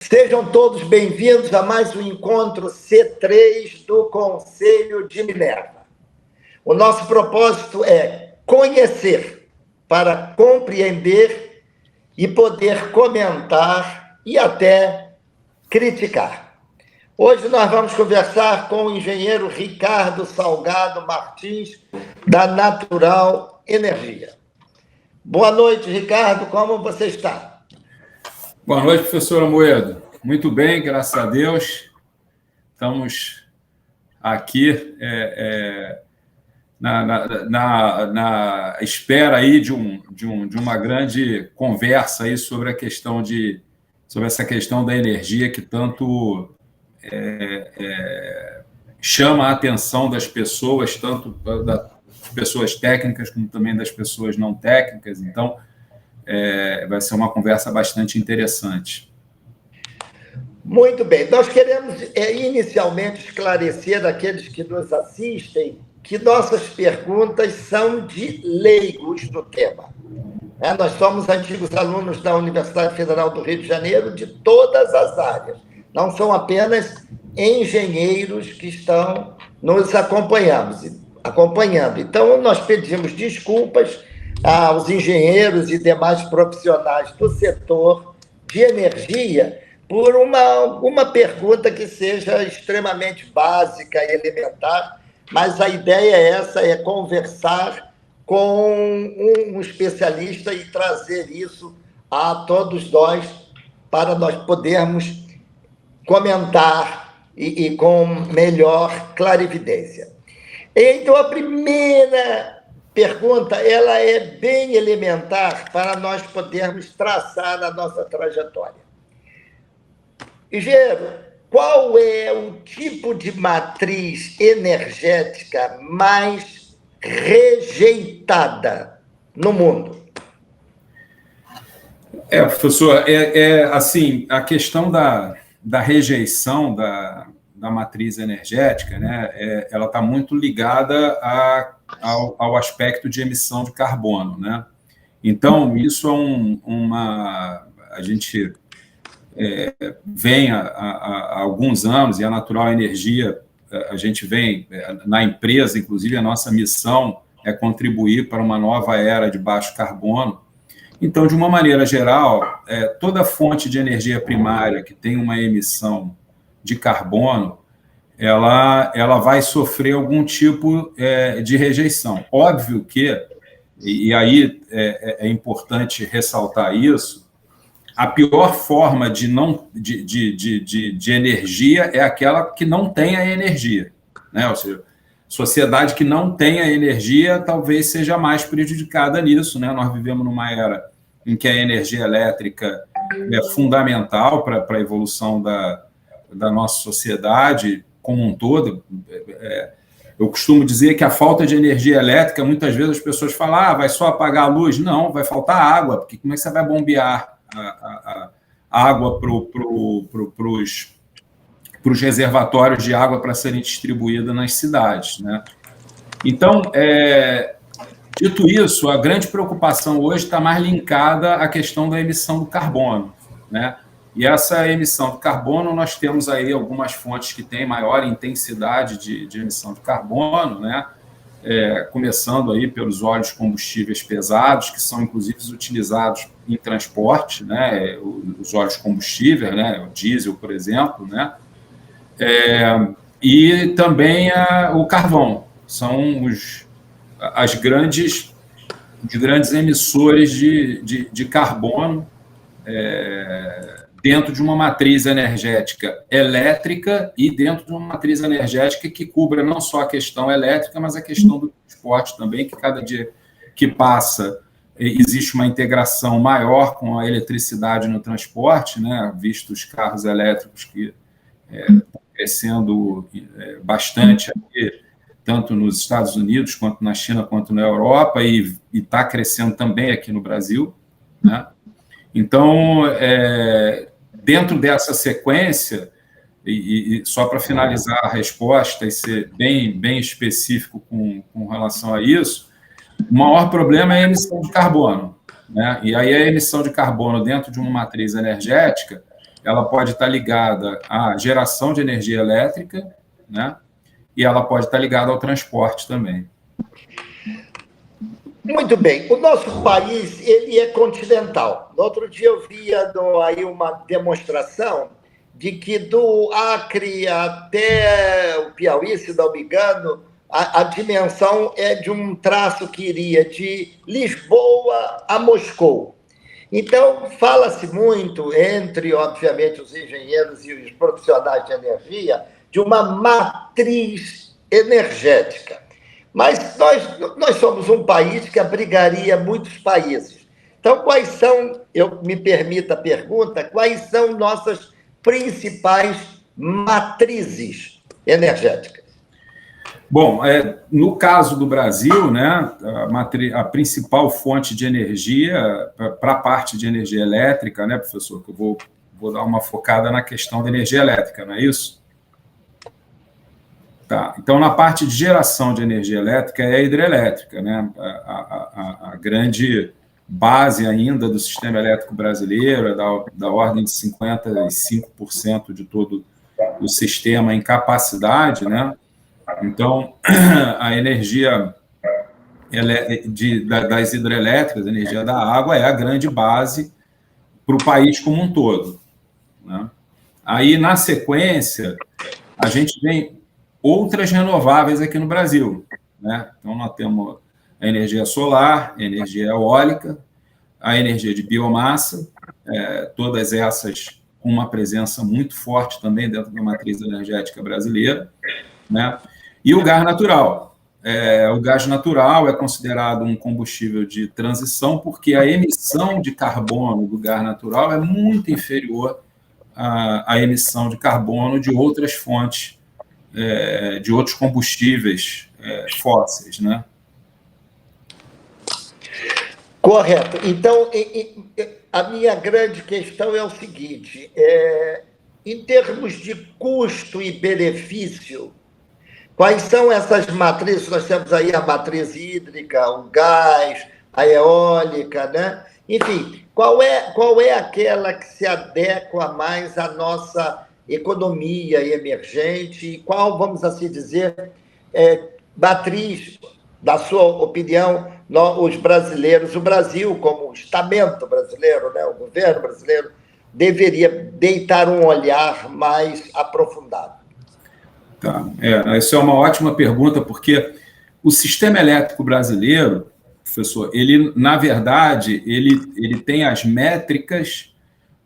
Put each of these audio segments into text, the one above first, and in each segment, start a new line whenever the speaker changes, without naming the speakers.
Sejam todos bem-vindos a mais um encontro C3 do Conselho de Minerva. O nosso propósito é conhecer para compreender e poder comentar e até criticar. Hoje nós vamos conversar com o engenheiro Ricardo Salgado Martins, da Natural Energia. Boa noite, Ricardo, como você está?
Boa noite, professor Amoedo. Muito bem, graças a Deus. Estamos aqui na espera aí de uma grande conversa aí sobre essa questão da energia que tanto chama a atenção das pessoas, tanto das pessoas técnicas como também das pessoas não técnicas. Então, vai ser uma conversa bastante interessante.
Muito bem. Nós queremos inicialmente esclarecer àqueles que nos assistem que nossas perguntas são de leigos no tema. Nós somos antigos alunos da Universidade Federal do Rio de Janeiro de todas as áreas. Não são apenas engenheiros que estão nos acompanhando. Então, nós pedimos desculpas aos engenheiros e demais profissionais do setor de energia por uma pergunta que seja extremamente básica e elementar, mas a ideia é conversar com um especialista e trazer isso a todos nós para nós podermos comentar e com melhor clarividência. Então, a primeira pergunta, ela é bem elementar para nós podermos traçar a nossa trajetória. Engenheiro, qual é o tipo de matriz energética mais rejeitada no mundo?
Professor, assim, a questão da rejeição da matriz energética, né, ela está muito ligada ao aspecto de emissão de carbono, né? Então, isso a gente vem há alguns anos, e a Natural Energia, a gente vem na empresa, inclusive a nossa missão é contribuir para uma nova era de baixo carbono. Então, de uma maneira geral, toda fonte de energia primária que tem uma emissão de carbono, ela vai sofrer algum tipo de rejeição. Óbvio que, e aí é importante ressaltar isso, a pior forma de energia é aquela que não tem a energia, né? Ou seja, sociedade que não tem a energia talvez seja mais prejudicada nisso, né? Nós vivemos numa era em que a energia elétrica é fundamental para a evolução da nossa sociedade como um todo. Eu costumo dizer que a falta de energia elétrica, muitas vezes as pessoas falam, vai só apagar a luz. Não, vai faltar água, porque como é que você vai bombear a água para os reservatórios de água para serem distribuídas nas cidades, né? Então, dito isso, a grande preocupação hoje está mais linkada à questão da emissão do carbono, né? E essa emissão de carbono, nós temos aí algumas fontes que têm maior intensidade de emissão de carbono, né? Começando aí pelos óleos combustíveis pesados, que são inclusive utilizados em transporte, né? Os óleos combustíveis, né? O diesel, por exemplo, né? E também o carvão, são os grandes emissores de carbono dentro de uma matriz energética elétrica e dentro de uma matriz energética que cubra não só a questão elétrica, mas a questão do transporte também, que cada dia que passa existe uma integração maior com a eletricidade no transporte, né? Visto os carros elétricos que estão crescendo bastante aqui, tanto nos Estados Unidos, quanto na China, quanto na Europa, e está crescendo também aqui no Brasil, né? Então, dentro dessa sequência, e só para finalizar a resposta e ser bem específico com relação a isso, o maior problema é a emissão de carbono, né? E aí a emissão de carbono dentro de uma matriz energética, ela pode estar ligada à geração de energia elétrica, né? E ela pode estar ligada ao transporte também.
Muito bem. O nosso país, ele é continental. No outro dia eu vi aí uma demonstração de que do Acre até o Piauí, se não me engano, a dimensão é de um traço que iria de Lisboa a Moscou. Então, fala-se muito, entre, obviamente, os engenheiros e os profissionais de energia, de uma matriz energética. Mas nós somos um país que abrigaria muitos países. Então, quais são, me permita a pergunta, quais são nossas principais matrizes energéticas?
Bom, no caso do Brasil, né, a principal fonte de energia, para a parte de energia elétrica, né, professor, que eu vou dar uma focada na questão da energia elétrica, não é isso? Tá. Então, na parte de geração de energia elétrica é a hidrelétrica, né? A grande base ainda do sistema elétrico brasileiro é da ordem de 55% de todo o sistema em capacidade, né? Então, a energia das hidrelétricas, a energia da água, é a grande base para o país como um todo, né? Aí, na sequência, a gente tem outras renováveis aqui no Brasil, né? Então, nós temos a energia solar, a energia eólica, a energia de biomassa, todas essas com uma presença muito forte também dentro da matriz energética brasileira, né? E o gás natural. O gás natural é considerado um combustível de transição porque a emissão de carbono do gás natural é muito inferior à emissão de carbono de outras fontes, de outros combustíveis fósseis, né?
Correto. Então, a minha grande questão é o seguinte, em termos de custo e benefício, quais são essas matrizes? Nós temos aí a matriz hídrica, o gás, a eólica, né? Enfim, qual é aquela que se adequa mais à nossa economia emergente e qual, vamos assim dizer, matriz, da sua opinião, os brasileiros, o Brasil como estamento brasileiro, né, o governo brasileiro, deveria deitar um olhar mais aprofundado?
Tá. Essa é uma ótima pergunta, porque o sistema elétrico brasileiro, professor, ele, na verdade, ele tem as métricas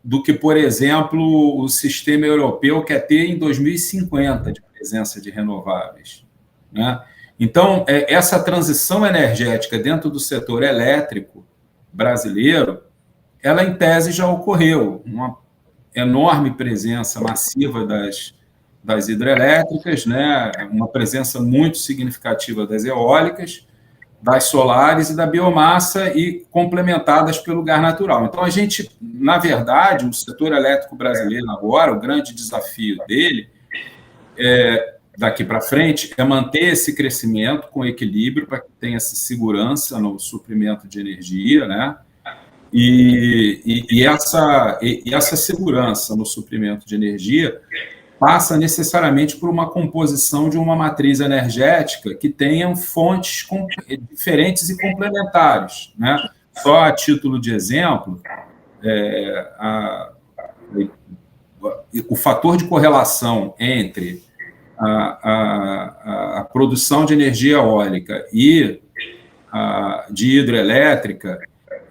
do que, por exemplo, o sistema europeu quer ter em 2050 de presença de renováveis, né? Então, essa transição energética dentro do setor elétrico brasileiro, ela, em tese, já ocorreu. Uma enorme presença massiva das hidrelétricas, né? Uma presença muito significativa das eólicas, das solares e da biomassa, e complementadas pelo gás natural. Então, a gente, na verdade, o setor elétrico brasileiro agora, o grande desafio dele, daqui para frente, é manter esse crescimento com equilíbrio para que tenha essa segurança no suprimento de energia, né? E essa segurança no suprimento de energia passa necessariamente por uma composição de uma matriz energética que tenham fontes diferentes e complementares, né? Só a título de exemplo, o fator de correlação entre a produção de energia eólica e de hidrelétrica,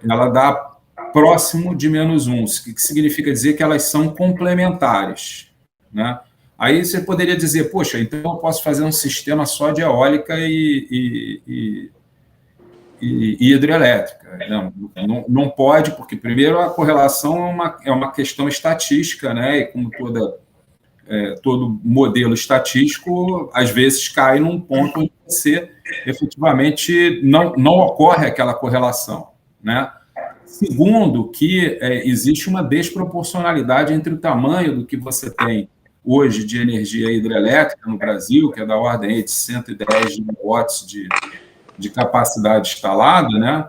ela dá próximo de -1, o que significa dizer que elas são complementares, né? Aí você poderia dizer, poxa, então eu posso fazer um sistema só de eólica e hidrelétrica. Não pode, porque, primeiro, a correlação é uma questão estatística, né? E como todo modelo estatístico, às vezes cai num ponto onde você efetivamente não ocorre aquela correlação, né? Segundo, que existe uma desproporcionalidade entre o tamanho do que você tem hoje de energia hidrelétrica no Brasil, que é da ordem aí de 110 gigawatts de capacidade instalada, né?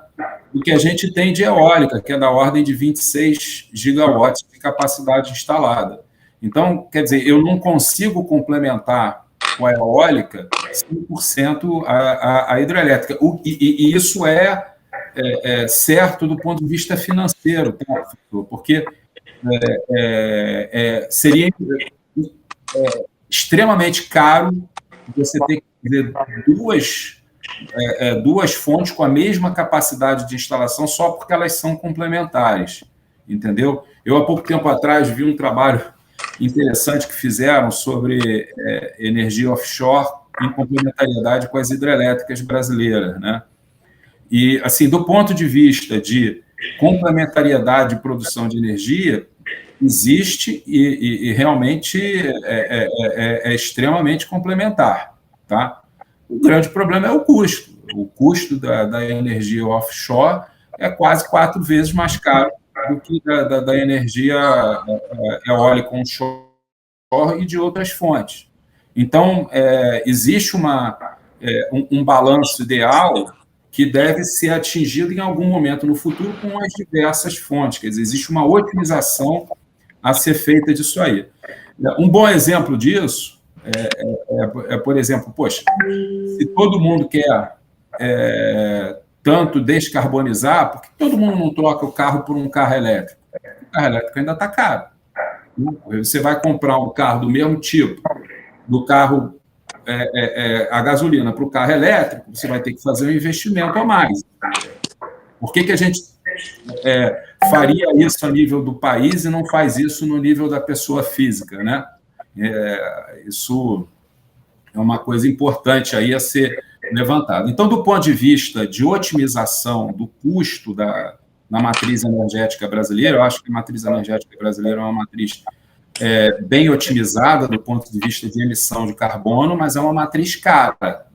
O que a gente tem de eólica, que é da ordem de 26 gigawatts de capacidade instalada. Então, quer dizer, eu não consigo complementar com a eólica 100% a hidrelétrica. E isso é certo do ponto de vista financeiro, tá, professor? Porque seria extremamente caro você ter que fazer duas fontes com a mesma capacidade de instalação só porque elas são complementares, entendeu? Eu, há pouco tempo atrás, vi um trabalho interessante que fizeram sobre energia offshore em complementariedade com as hidrelétricas brasileiras, né? E, assim, do ponto de vista de complementariedade de produção de energia, existe e realmente é extremamente complementar, tá? O grande problema é o custo. O custo da energia offshore é quase 4 vezes mais caro do que da energia eólica onshore e de outras fontes. Então, existe um balanço ideal que deve ser atingido em algum momento no futuro com as diversas fontes. Quer dizer, existe uma otimização a ser feita disso aí. Um bom exemplo disso por exemplo, poxa, se todo mundo quer tanto descarbonizar, por que todo mundo não troca o carro por um carro elétrico? O carro elétrico ainda está caro. Você vai comprar um carro do mesmo tipo, do carro a gasolina para o carro elétrico, você vai ter que fazer um investimento a mais. Por que a gente faria isso a nível do país e não faz isso no nível da pessoa física, né? Isso é uma coisa importante aí a ser levantada. Então, do ponto de vista de otimização do custo da matriz energética brasileira, eu acho que a matriz energética brasileira é uma matriz bem otimizada do ponto de vista de emissão de carbono, mas é uma matriz cara.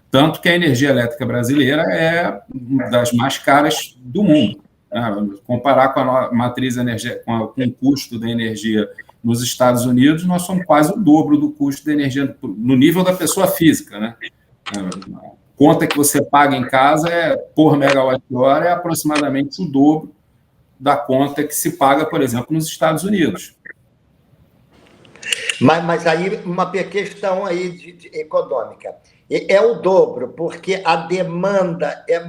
Tanto que a energia elétrica brasileira é uma das mais caras do mundo. Né? Comparar com a matriz energética, com o custo da energia nos Estados Unidos, nós somos quase o dobro do custo da energia no nível da pessoa física. Né? A conta que você paga em casa por megawatt-hora é aproximadamente o dobro da conta que se paga, por exemplo, nos Estados Unidos.
Mas aí uma questão aí de econômica. É o dobro, porque a demanda é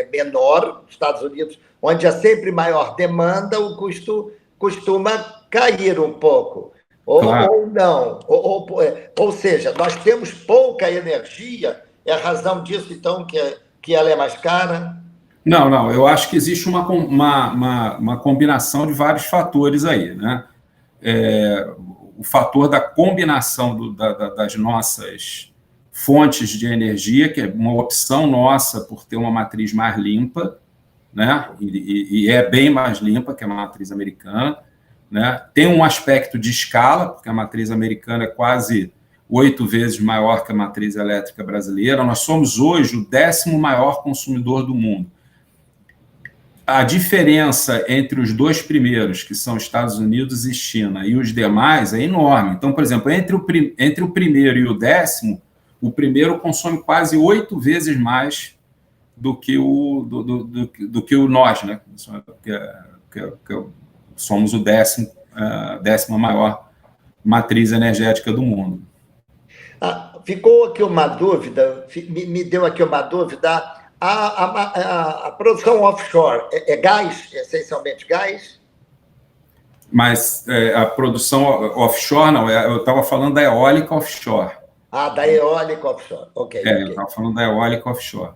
menor nos Estados Unidos, onde há sempre maior demanda, o custo costuma cair um pouco. Claro. Ou não. Ou seja, nós temos pouca energia, é a razão disso, então, que ela é mais cara?
Não. Eu acho que existe uma combinação de vários fatores aí, né? O fator da combinação das nossas fontes de energia, que é uma opção nossa por ter uma matriz mais limpa, né? E é bem mais limpa que a matriz americana, né? Tem um aspecto de escala, porque a matriz americana é quase 8 vezes maior que a matriz elétrica brasileira. Nós somos hoje o 10º maior consumidor do mundo. A diferença entre os dois primeiros, que são Estados Unidos e China, e os demais é enorme. Então, por exemplo, entre o primeiro e o 10º, o primeiro consome quase 8 vezes mais do que o nós, né? Que somos o 10ª maior matriz energética do mundo.
Ficou aqui uma dúvida, me deu aqui uma dúvida. A produção offshore é gás, essencialmente gás?
Mas a produção offshore, não, eu estava falando da eólica offshore.
Da eólica offshore, ok.
Eu estava falando da eólica offshore.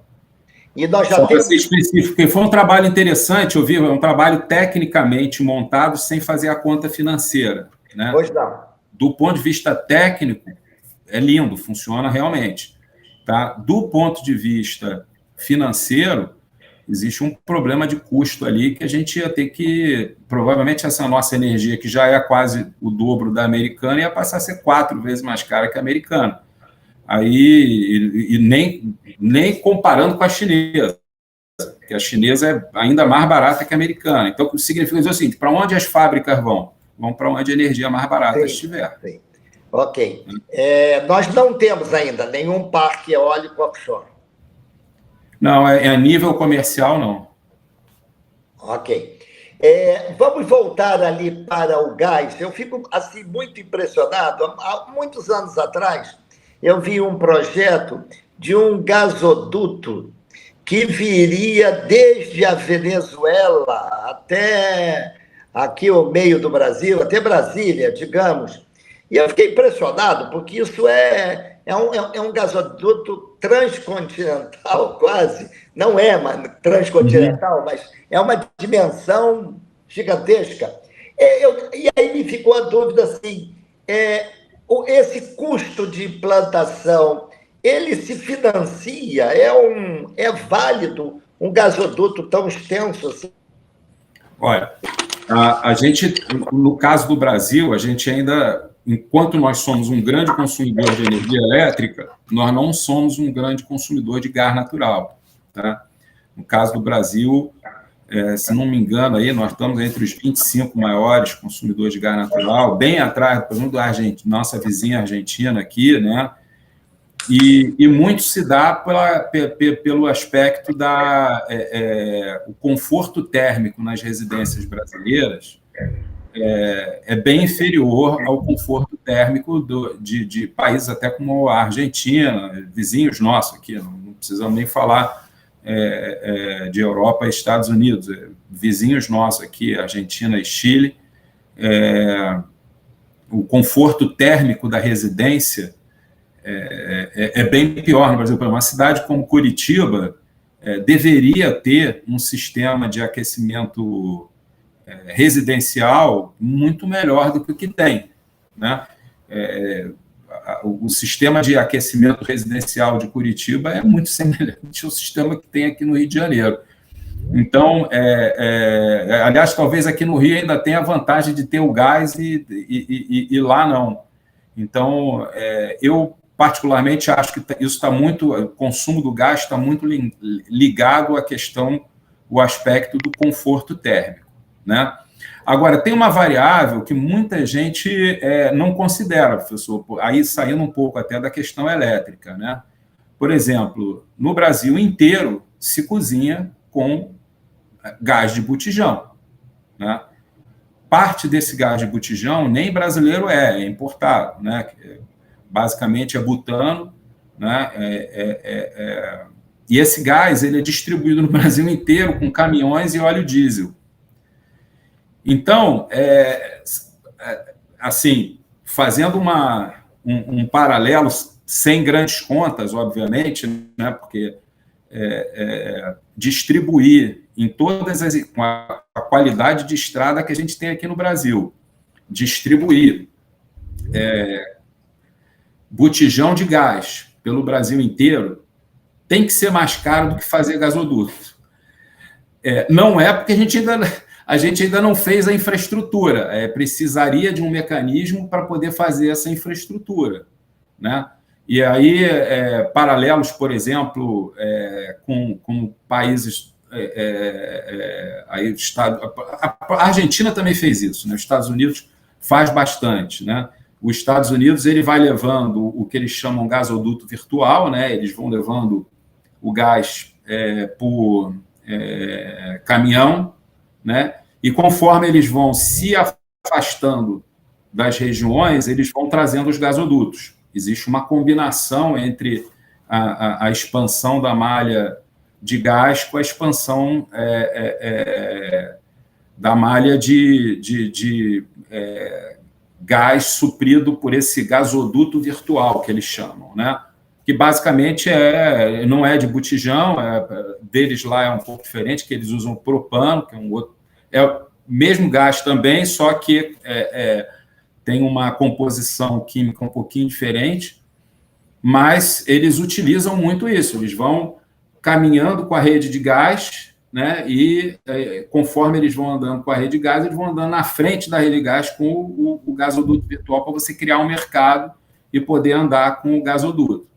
E nós já
temos...
Para
ser específico, porque foi um trabalho interessante, eu vi, um trabalho tecnicamente montado sem fazer a conta financeira. Né?
Pois não.
Do ponto de vista técnico, é lindo, funciona realmente. Tá? Do ponto de vista financeiro, existe um problema de custo ali que a gente ia ter que, provavelmente essa nossa energia, que já é quase o dobro da americana, ia passar a ser 4 vezes mais cara que a americana. Aí, nem comparando com a chinesa, que a chinesa é ainda mais barata que a americana. Então, significa dizer o seguinte, para onde as fábricas vão? vão para onde a energia mais barata
Sim,
estiver.
sim. Ok. Nós não temos ainda nenhum parque eólico offshore.
Não, é a nível comercial, não.
Ok. Vamos voltar ali para o gás. Eu fico assim muito impressionado. Há muitos anos atrás, eu vi um projeto de um gasoduto que viria desde a Venezuela até aqui o meio do Brasil, até Brasília, digamos. E eu fiquei impressionado, porque isso é um gasoduto transcontinental, quase. Não é transcontinental, mas é uma dimensão gigantesca. E aí me ficou a dúvida assim: esse custo de implantação, ele se financia? É válido um gasoduto tão extenso assim?
Olha, a gente, no caso do Brasil, a gente ainda, enquanto nós somos um grande consumidor de energia elétrica, nós não somos um grande consumidor de gás natural. Tá? No caso do Brasil, se não me engano, aí, nós estamos entre os 25 maiores consumidores de gás natural, bem atrás, por exemplo, da nossa vizinha Argentina aqui, né? E muito se dá pelo aspecto o conforto térmico nas residências brasileiras é bem inferior ao conforto térmico de países até como a Argentina, vizinhos nossos aqui, não precisamos nem falar de Europa e Estados Unidos, vizinhos nossos aqui, Argentina e Chile. O conforto térmico da residência é bem pior no Brasil. Uma cidade como Curitiba deveria ter um sistema de aquecimento residencial muito melhor do que o que tem. Né? O sistema de aquecimento residencial de Curitiba é muito semelhante ao sistema que tem aqui no Rio de Janeiro. Então, aliás, talvez aqui no Rio ainda tenha a vantagem de ter o gás e lá não. Então, eu particularmente acho que isso está muito, o consumo do gás está muito ligado à questão, o aspecto do conforto térmico, né? Agora, tem uma variável que muita gente não considera, professor, aí saindo um pouco até da questão elétrica, né? Por exemplo, no Brasil inteiro se cozinha com gás de botijão, né? Parte desse gás de botijão nem brasileiro é importado, né? Basicamente é butano, né? E esse gás ele é distribuído no Brasil inteiro com caminhões e óleo diesel. Então, assim, fazendo um paralelo, sem grandes contas, obviamente, né? Porque distribuir em todas com a qualidade de estrada que a gente tem aqui no Brasil, distribuir botijão de gás pelo Brasil inteiro tem que ser mais caro do que fazer gasoduto. Não é porque a gente ainda não fez a infraestrutura, precisaria de um mecanismo para poder fazer essa infraestrutura, né? E aí, paralelos, por exemplo, com países... a Argentina também fez isso, né? Os Estados Unidos faz bastante, né? Os Estados Unidos ele vai levando o que eles chamam gasoduto virtual, né? Eles vão levando o gás por caminhão, né? E conforme eles vão se afastando das regiões, eles vão trazendo os gasodutos. Existe uma combinação entre a expansão da malha de gás com a expansão da malha de gás suprido por esse gasoduto virtual que eles chamam, né? Que basicamente não é de botijão, deles lá é um pouco diferente, que eles usam propano, que é um outro... É o mesmo gás também, só que tem uma composição química um pouquinho diferente, mas eles utilizam muito isso, eles vão caminhando com a rede de gás, né? E conforme eles vão andando com a rede de gás, eles vão andando na frente da rede de gás com o gasoduto virtual para você criar um mercado e poder andar com o gasoduto,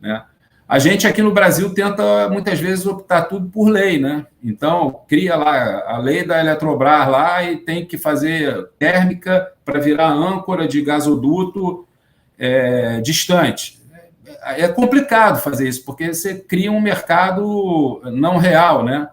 né? A gente aqui no Brasil tenta, muitas vezes, optar tudo por lei, né? Então, cria lá a lei da Eletrobras lá e tem que fazer térmica para virar âncora de gasoduto distante. É complicado fazer isso, porque você cria um mercado não real, né?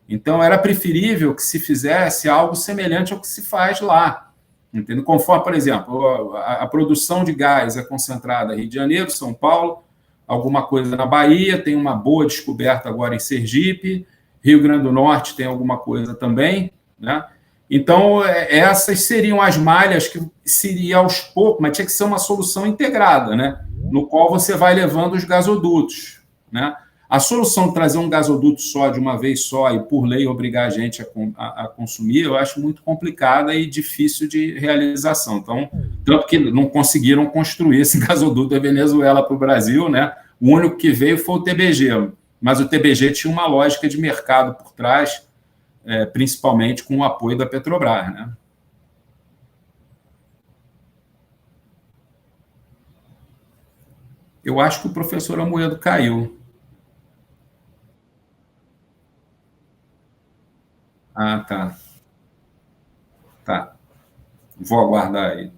Então, era preferível que se fizesse algo semelhante ao que se faz lá. Entendeu? Conforme, por exemplo, a produção de gás é concentrada em Rio de Janeiro, São Paulo, alguma coisa na Bahia, tem uma boa descoberta agora em Sergipe, Rio Grande do Norte tem alguma coisa também, né? Então, essas seriam as malhas que seria aos poucos, mas tinha que ser uma solução integrada, né? No qual você vai levando os gasodutos, né? A solução de trazer um gasoduto só de uma vez só e, por lei, obrigar a gente a consumir, eu acho muito complicada e difícil de realização. Então, tanto que não conseguiram construir esse gasoduto da Venezuela para o Brasil, né? O único que veio foi o TBG, mas o TBG tinha uma lógica de mercado por trás, principalmente com o apoio da Petrobras, né? Eu acho que o professor Amoedo caiu. Ah, tá. Tá. Vou aguardar aí.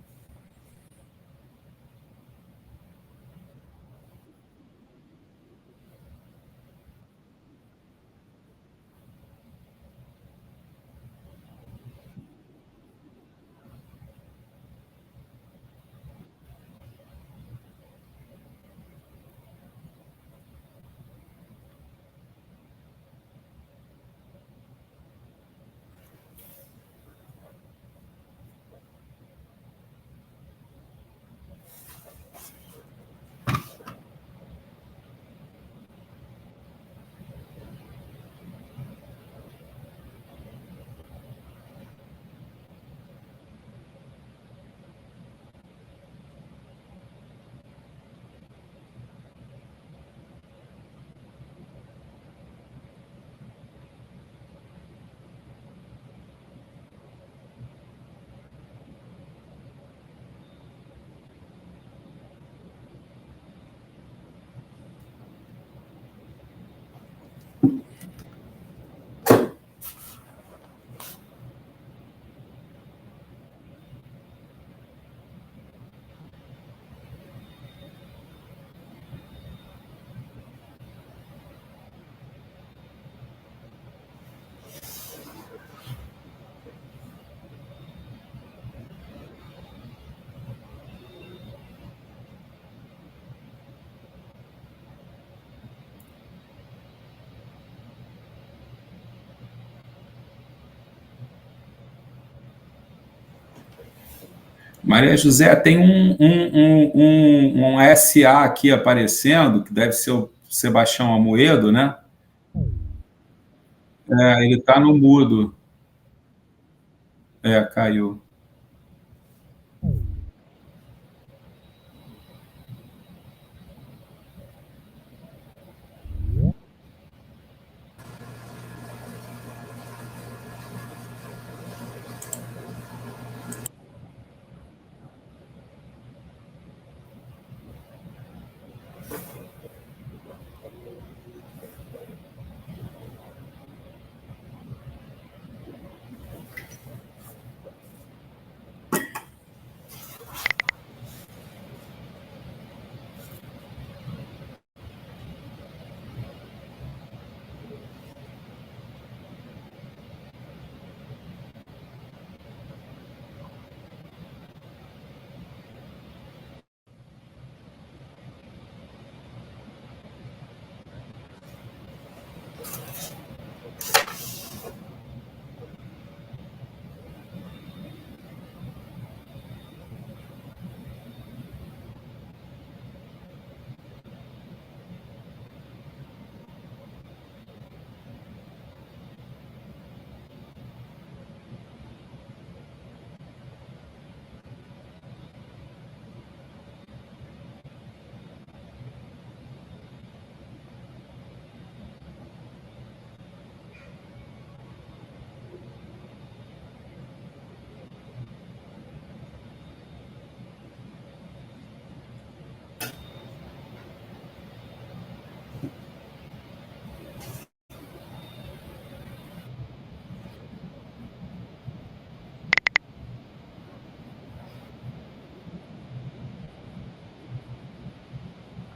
Maria José, tem um SA aqui aparecendo, que deve ser o Sebastião Amoedo, né? Ele está no mudo. Caiu.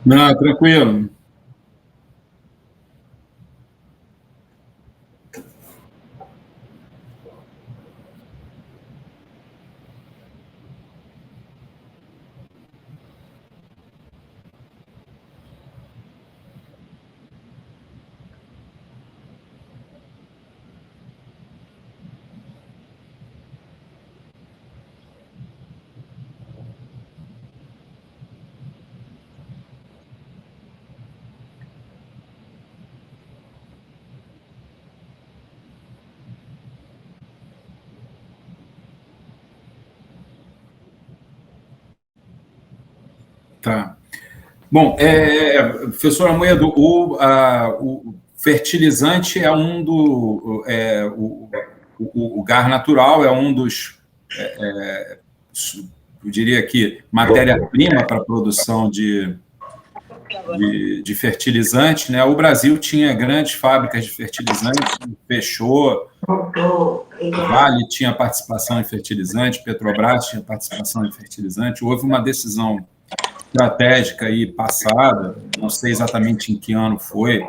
Não, tranquilo. Tá. Bom, professor Amoedo, o fertilizante é um do. O gás natural é um dos. Eu diria que matéria-prima para a produção de fertilizante, né? O Brasil tinha grandes fábricas de fertilizante, fechou. Vale tinha participação em fertilizante, Petrobras tinha participação em fertilizante. Houve uma decisão estratégica aí passada, não sei exatamente em que ano foi,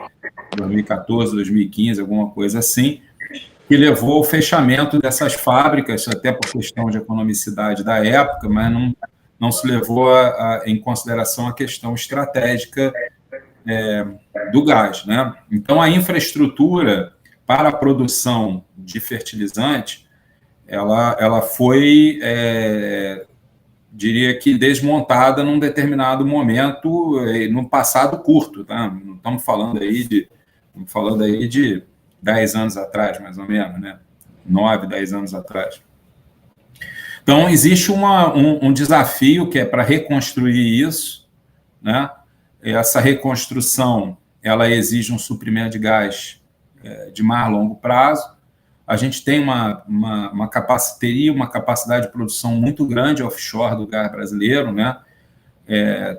2014, 2015, alguma coisa assim, que levou ao fechamento dessas fábricas, até por questão de economicidade da época, mas não se levou em consideração a questão estratégica do gás, né? Então, a infraestrutura para a produção de fertilizante, ela foi, diria que desmontada num determinado momento, no passado curto, tá? Não estamos falando aí de 10 anos atrás, mais ou menos, né? 9, 10 anos atrás. Então, existe um desafio que é para reconstruir isso, né? Essa reconstrução, ela exige um suprimento de gás de mais longo prazo. A gente tem teria uma capacidade de produção muito grande offshore do gás brasileiro, né?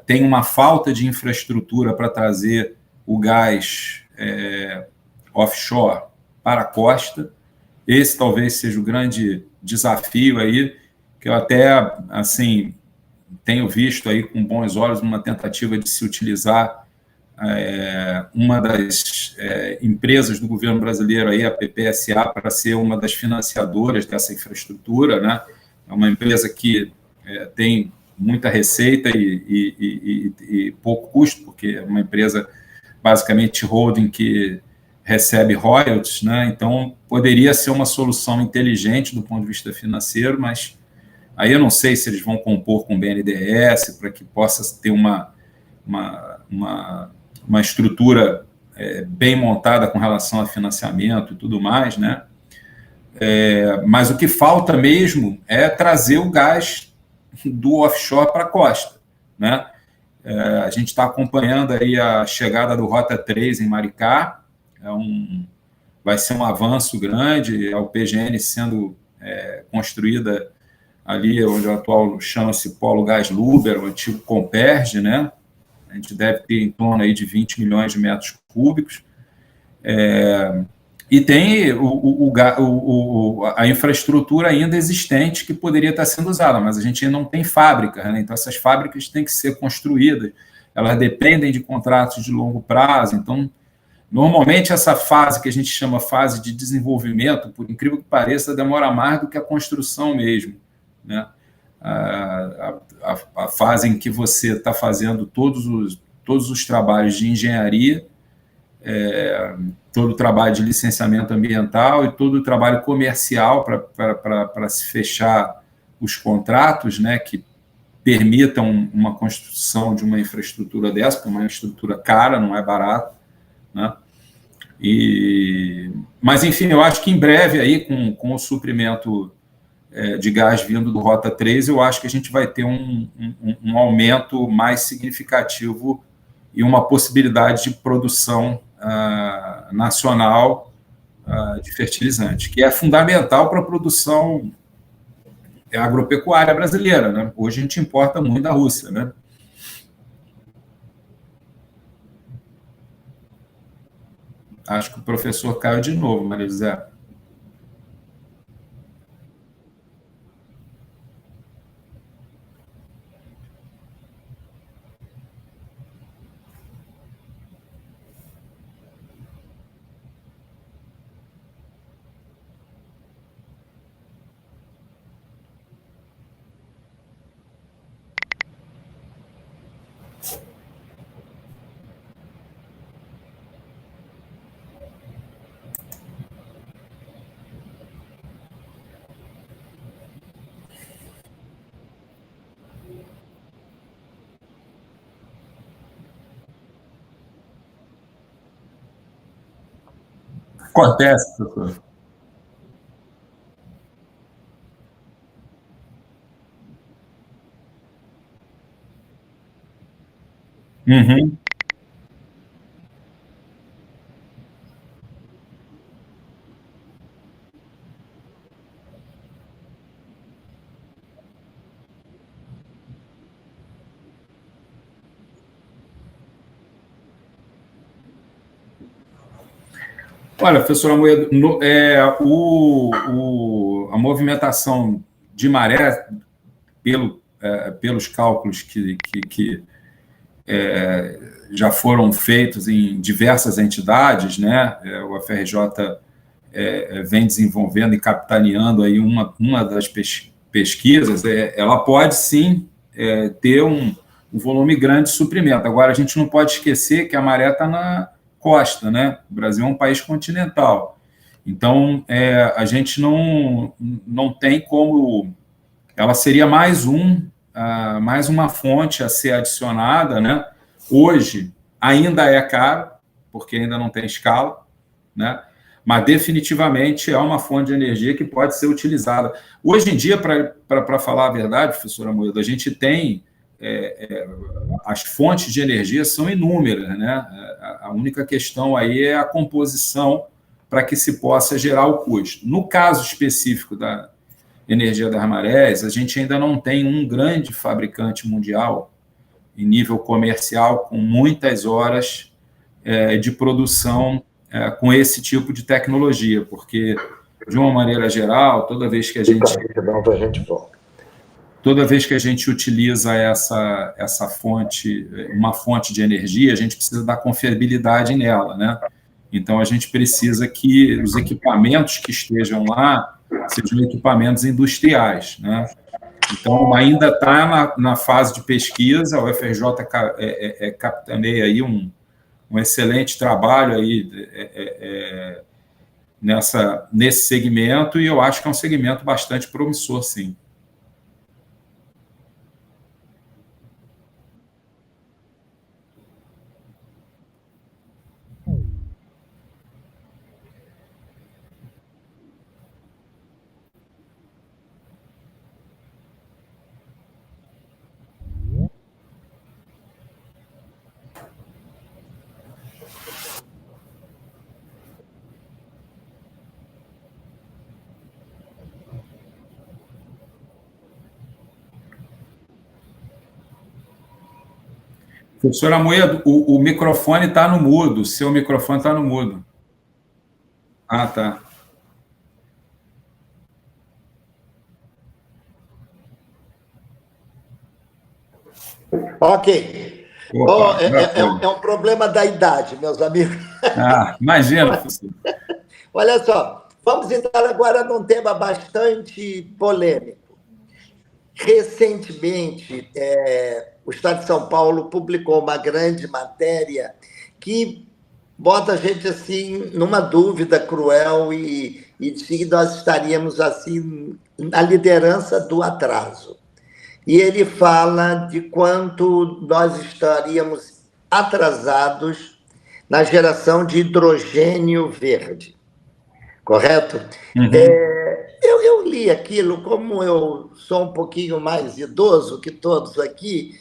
Tem uma falta de infraestrutura para trazer o gás offshore para a costa. Esse talvez seja o grande desafio aí, que eu até, assim, tenho visto aí com bons olhos uma tentativa de se utilizar uma das empresas do governo brasileiro, aí, a PPSA, para ser uma das financiadoras dessa infraestrutura, né? É uma empresa que tem muita receita e pouco custo, porque é uma empresa basicamente holding que recebe royalties, né? Então poderia ser uma solução inteligente do ponto de vista financeiro, mas aí eu não sei se eles vão compor com o BNDES para que possa ter uma, uma estrutura bem montada com relação a financiamento e tudo mais, né? Mas o que falta mesmo é trazer o gás do offshore para a costa, né? A gente está acompanhando aí a chegada do Rota 3 em Maricá, vai ser um avanço grande, a UPGN sendo construída ali onde o atual chama-se Polo Gás Luber, o antigo Comperge, né? A gente deve ter em torno aí de 20 milhões de metros cúbicos. E tem a infraestrutura ainda existente que poderia estar sendo usada, mas a gente ainda não tem fábrica, né? Então essas fábricas têm que ser construídas, elas dependem de contratos de longo prazo. Então, normalmente essa fase que a gente chama fase de desenvolvimento, por incrível que pareça, demora mais do que a construção mesmo, né? A fase em que você está fazendo todos os trabalhos de engenharia, todo o trabalho de licenciamento ambiental e todo o trabalho comercial para se fechar os contratos, né, que permitam uma construção de uma infraestrutura dessa, porque é uma infraestrutura cara, não é barato, né? Mas, enfim, eu acho que em breve, aí, com o suprimento de gás vindo do Rota 3, eu acho que a gente vai ter um aumento mais significativo e uma possibilidade de produção nacional de fertilizante, que é fundamental para a produção agropecuária brasileira, né? Hoje a gente importa muito da Rússia, né? Acho que o professor caiu de novo, Maria José. Acontece, professor. Uhum. Olha, professor Amoedo, a movimentação de maré, pelos cálculos que já foram feitos em diversas entidades, né? O FRJ vem desenvolvendo e capitaneando aí uma das pesquisas, ela pode sim ter um volume grande de suprimento. Agora, a gente não pode esquecer que a maré está na costa, né? O Brasil é um país continental. Então, a gente não tem como... Ela seria mais uma fonte a ser adicionada, né? Hoje, ainda é caro, porque ainda não tem escala, né? Mas definitivamente é uma fonte de energia que pode ser utilizada. Hoje em dia, para falar a verdade, professora Moeda, a gente tem as fontes de energia são inúmeras, né? A única questão aí é a composição para que se possa gerar o custo. No caso específico da energia das marés, a gente ainda não tem um grande fabricante mundial em nível comercial com muitas horas de produção com esse tipo de tecnologia, porque, de uma maneira geral, toda vez que a gente utiliza essa fonte, uma fonte de energia, a gente precisa dar confiabilidade nela, né? Então, a gente precisa que os equipamentos que estejam lá sejam equipamentos industriais, né? Então, ainda está na fase de pesquisa, o FRJ capitaneia aí um excelente trabalho aí nesse segmento, e eu acho que é um segmento bastante promissor, sim. Professora Amoedo, o microfone está no mudo. Seu microfone está no mudo. Ah, tá.
Ok.
Opa,
é um problema da idade, meus amigos.
Imagina, professor.
Olha só, vamos entrar agora num tema bastante polêmico. Recentemente, o Estado de São Paulo publicou uma grande matéria que bota a gente assim numa dúvida cruel e se nós estaríamos assim na liderança do atraso. E ele fala de quanto nós estaríamos atrasados na geração de hidrogênio verde, correto?
Uhum.
Eu li aquilo, como eu sou um pouquinho mais idoso que todos aqui,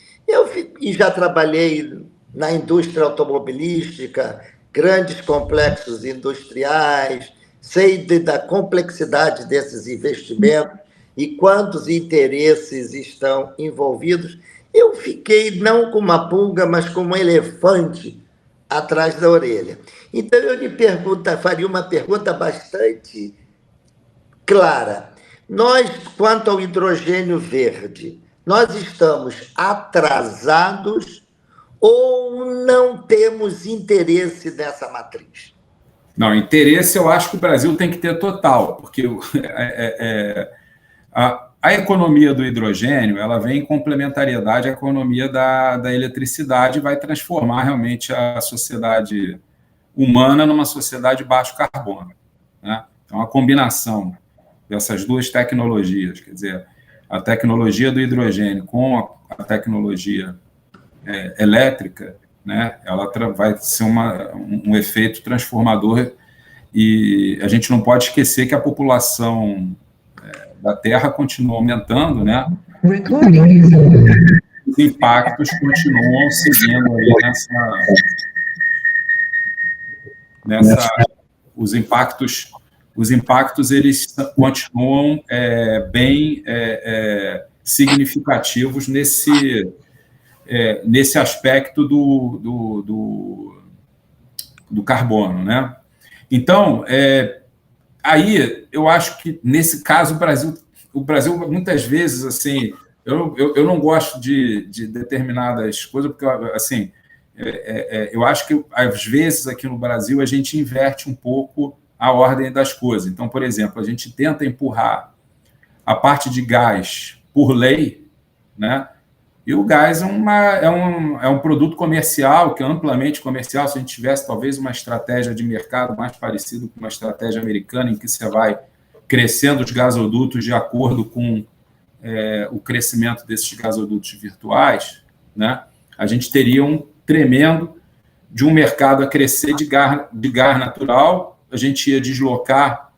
e já trabalhei na indústria automobilística, grandes complexos industriais, sei da complexidade desses investimentos e quantos interesses estão envolvidos. Eu fiquei não com uma pulga, mas com um elefante atrás da orelha. Então, eu lhe faria uma pergunta bastante clara. Nós, quanto ao hidrogênio verde, nós estamos atrasados ou não temos interesse nessa matriz?
Não, interesse eu acho que o Brasil tem que ter total, porque a economia do hidrogênio ela vem em complementariedade à economia da eletricidade e vai transformar realmente a sociedade humana numa sociedade de baixo carbono, né? Então, a combinação dessas duas tecnologias, quer dizer, a tecnologia do hidrogênio com a tecnologia elétrica, né, ela vai ser um efeito transformador E a gente não pode esquecer que a população da Terra continua aumentando, né? Os impactos continuam seguindo aí os impactos eles continuam bem significativos nesse aspecto do carbono, né? Então, aí eu acho que nesse caso o Brasil muitas vezes assim, eu não gosto de determinadas coisas porque assim eu acho que às vezes aqui no Brasil a gente inverte um pouco a ordem das coisas. Então, por exemplo, a gente tenta empurrar a parte de gás por lei, né? E o gás é um produto comercial, que é amplamente comercial. Se a gente tivesse, talvez, uma estratégia de mercado mais parecida com uma estratégia americana, em que você vai crescendo os gasodutos de acordo com o crescimento desses gasodutos virtuais, né? A gente teria um tremendo de um mercado a crescer de gás natural, a gente ia deslocar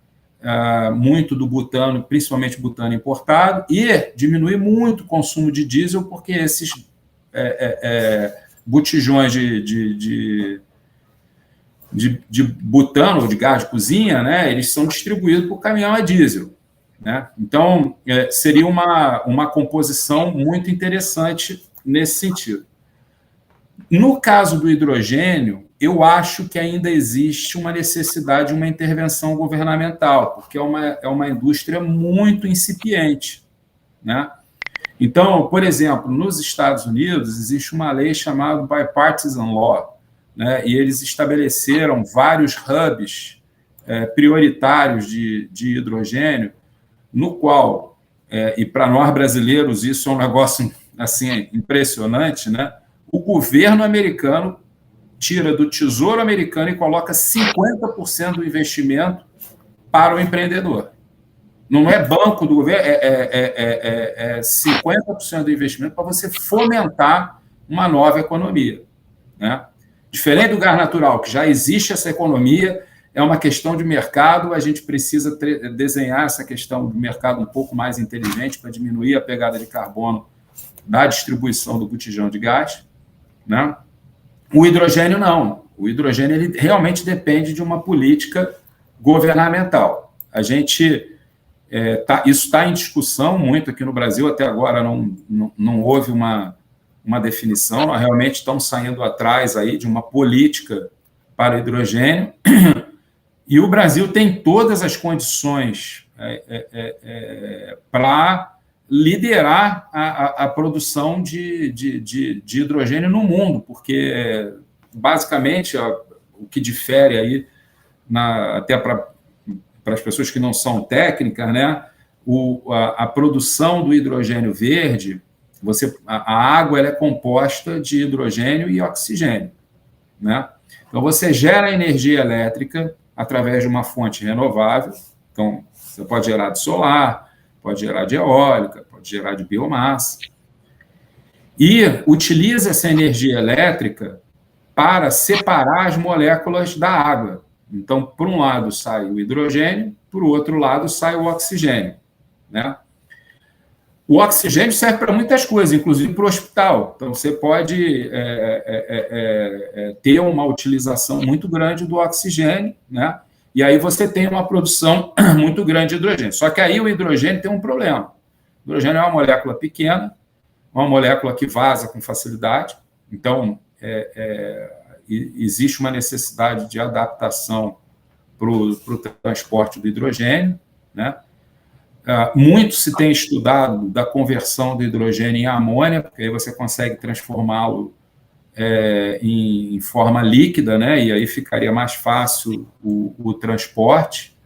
muito do butano, principalmente butano importado, e diminuir muito o consumo de diesel, porque esses botijões de butano, ou de gás de cozinha, né, eles são distribuídos por caminhão a diesel, né? Então, seria uma composição muito interessante nesse sentido. No caso do hidrogênio, eu acho que ainda existe uma necessidade de uma intervenção governamental, porque é uma indústria muito incipiente, né? Então, por exemplo, nos Estados Unidos existe uma lei chamada Bipartisan Law, né? E eles estabeleceram vários hubs prioritários de hidrogênio, no qual, e para nós brasileiros isso é um negócio assim impressionante, né? O governo americano tira do Tesouro americano e coloca 50% do investimento para o empreendedor. Não é banco do governo, é 50% do investimento para você fomentar uma nova economia, né? Diferente do gás natural, que já existe essa economia, é uma questão de mercado, a gente precisa desenhar essa questão do mercado um pouco mais inteligente para diminuir a pegada de carbono da distribuição do botijão de gás, né? O hidrogênio não. O hidrogênio ele realmente depende de uma política governamental. A gente isso está em discussão muito aqui no Brasil, até agora não houve uma definição, nós realmente estamos saindo atrás aí de uma política para o hidrogênio, e o Brasil tem todas as condições para liderar a produção de hidrogênio no mundo, porque, basicamente, o que difere aí, até para as pessoas que não são técnicas, né, a produção do hidrogênio verde, a água ela é composta de hidrogênio e oxigênio, né? Então, você gera energia elétrica através de uma fonte renovável, então, você pode gerar de solar, pode gerar de eólica, pode gerar de biomassa, e utiliza essa energia elétrica para separar as moléculas da água. Então, por um lado sai o hidrogênio, por outro lado sai o oxigênio, né? O oxigênio serve para muitas coisas, inclusive para o hospital. Então, você pode ter uma utilização muito grande do oxigênio, né? E aí você tem uma produção muito grande de hidrogênio. Só que aí o hidrogênio tem um problema. O hidrogênio é uma molécula pequena, uma molécula que vaza com facilidade. Então, existe uma necessidade de adaptação para o transporte do hidrogênio, né? Muito se tem estudado da conversão do hidrogênio em amônia, porque aí você consegue transformá-lo em forma líquida, né? E aí ficaria mais fácil o transporte,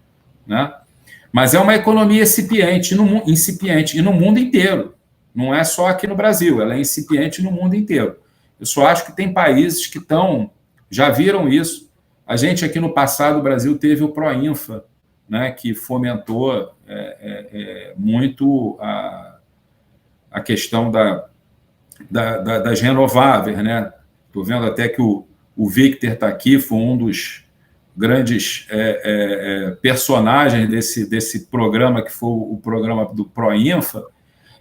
né? Mas é uma economia incipiente e no mundo inteiro. Não é só aqui no Brasil, ela é incipiente no mundo inteiro. Eu só acho que tem países que já viram isso. A gente aqui no passado, o Brasil teve o Proinfa, né, que fomentou muito a questão das renováveis, né? Estou vendo até que o Victor está aqui, foi um grandes personagens desse programa, que foi o programa do Proinfa.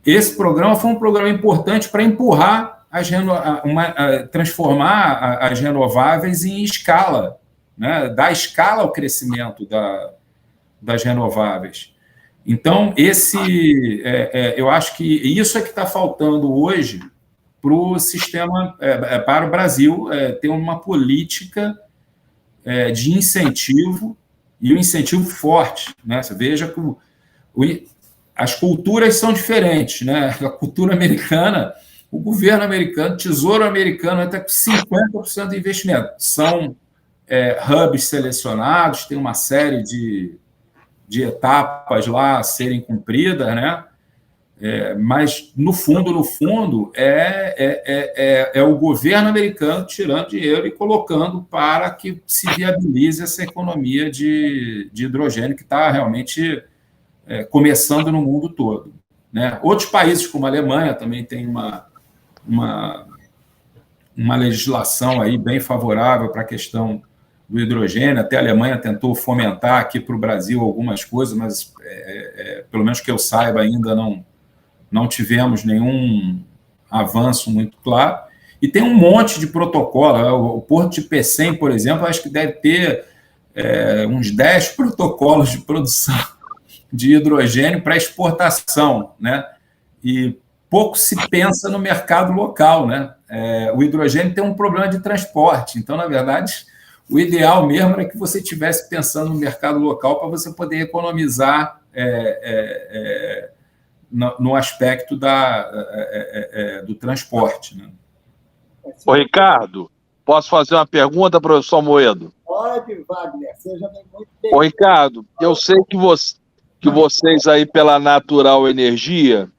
Esse programa foi um programa importante para empurrar, transformar as renováveis em escala, né? Dar escala ao crescimento das renováveis. Então, eu acho que isso é que está faltando hoje para o sistema, para o Brasil ter uma política de incentivo, e um incentivo forte, né? Você veja que as culturas são diferentes, né? A cultura americana, o governo americano, o tesouro americano, até com 50% de investimento. São hubs selecionados, tem uma série de etapas lá a serem cumpridas, né? Mas, no fundo, é o governo americano tirando dinheiro e colocando para que se viabilize essa economia de hidrogênio que está realmente começando no mundo todo, né? Outros países, como a Alemanha, também tem uma legislação aí bem favorável para a questão do hidrogênio. Até a Alemanha tentou fomentar aqui para o Brasil algumas coisas, mas, pelo menos que eu saiba, ainda não tivemos nenhum avanço muito claro. E tem um monte de protocolo. O Porto de Pecém, por exemplo, acho que deve ter uns 10 protocolos de produção de hidrogênio para exportação, né? E pouco se pensa no mercado local, né? O hidrogênio tem um problema de transporte. Então, na verdade, o ideal mesmo era que você estivesse pensando no mercado local para você poder economizar no aspecto do transporte, né?
Ô, Ricardo, posso fazer uma pergunta, professor Moedo?
Pode, Wagner, seja muito bem.
Ô, Ricardo, eu sei que vocês aí pela Natural Energia,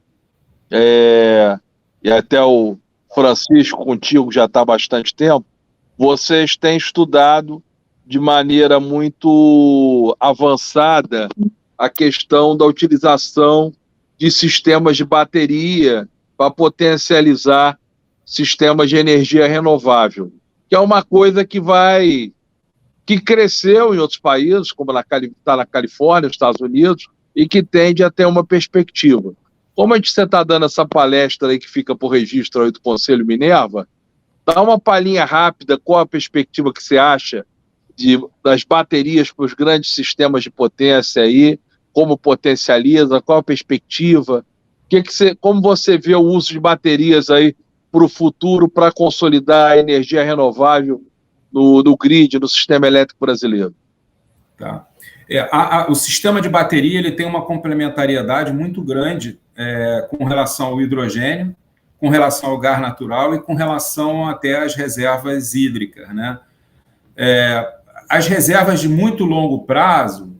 e até o Francisco contigo já está há bastante tempo, vocês têm estudado de maneira muito avançada a questão da utilização de sistemas de bateria para potencializar sistemas de energia renovável, que é uma coisa que cresceu em outros países, como está na Califórnia, nos Estados Unidos, e que tende a ter uma perspectiva. Como você está dando essa palestra aí que fica por registro aí do Conselho Minerva, dá uma palhinha rápida, qual a perspectiva que você acha das baterias para os grandes sistemas de potência aí, como potencializa, qual a perspectiva, como você vê o uso de baterias aí para o futuro, para consolidar a energia renovável no grid, no sistema elétrico brasileiro?
Tá. O sistema de bateria ele tem uma complementariedade muito grande com relação ao hidrogênio, com relação ao gás natural e com relação até às reservas hídricas, né? As reservas de muito longo prazo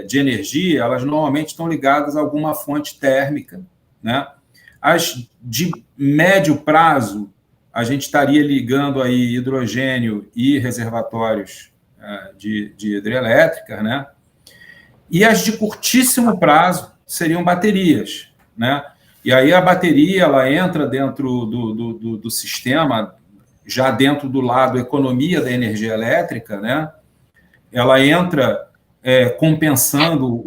de energia, elas normalmente estão ligadas a alguma fonte térmica, né? As de médio prazo, a gente estaria ligando aí hidrogênio e reservatórios de hidrelétrica, né? E as de curtíssimo prazo seriam baterias, né? E aí a bateria ela entra dentro do sistema, já dentro do lado economia da energia elétrica, né? Ela entra compensando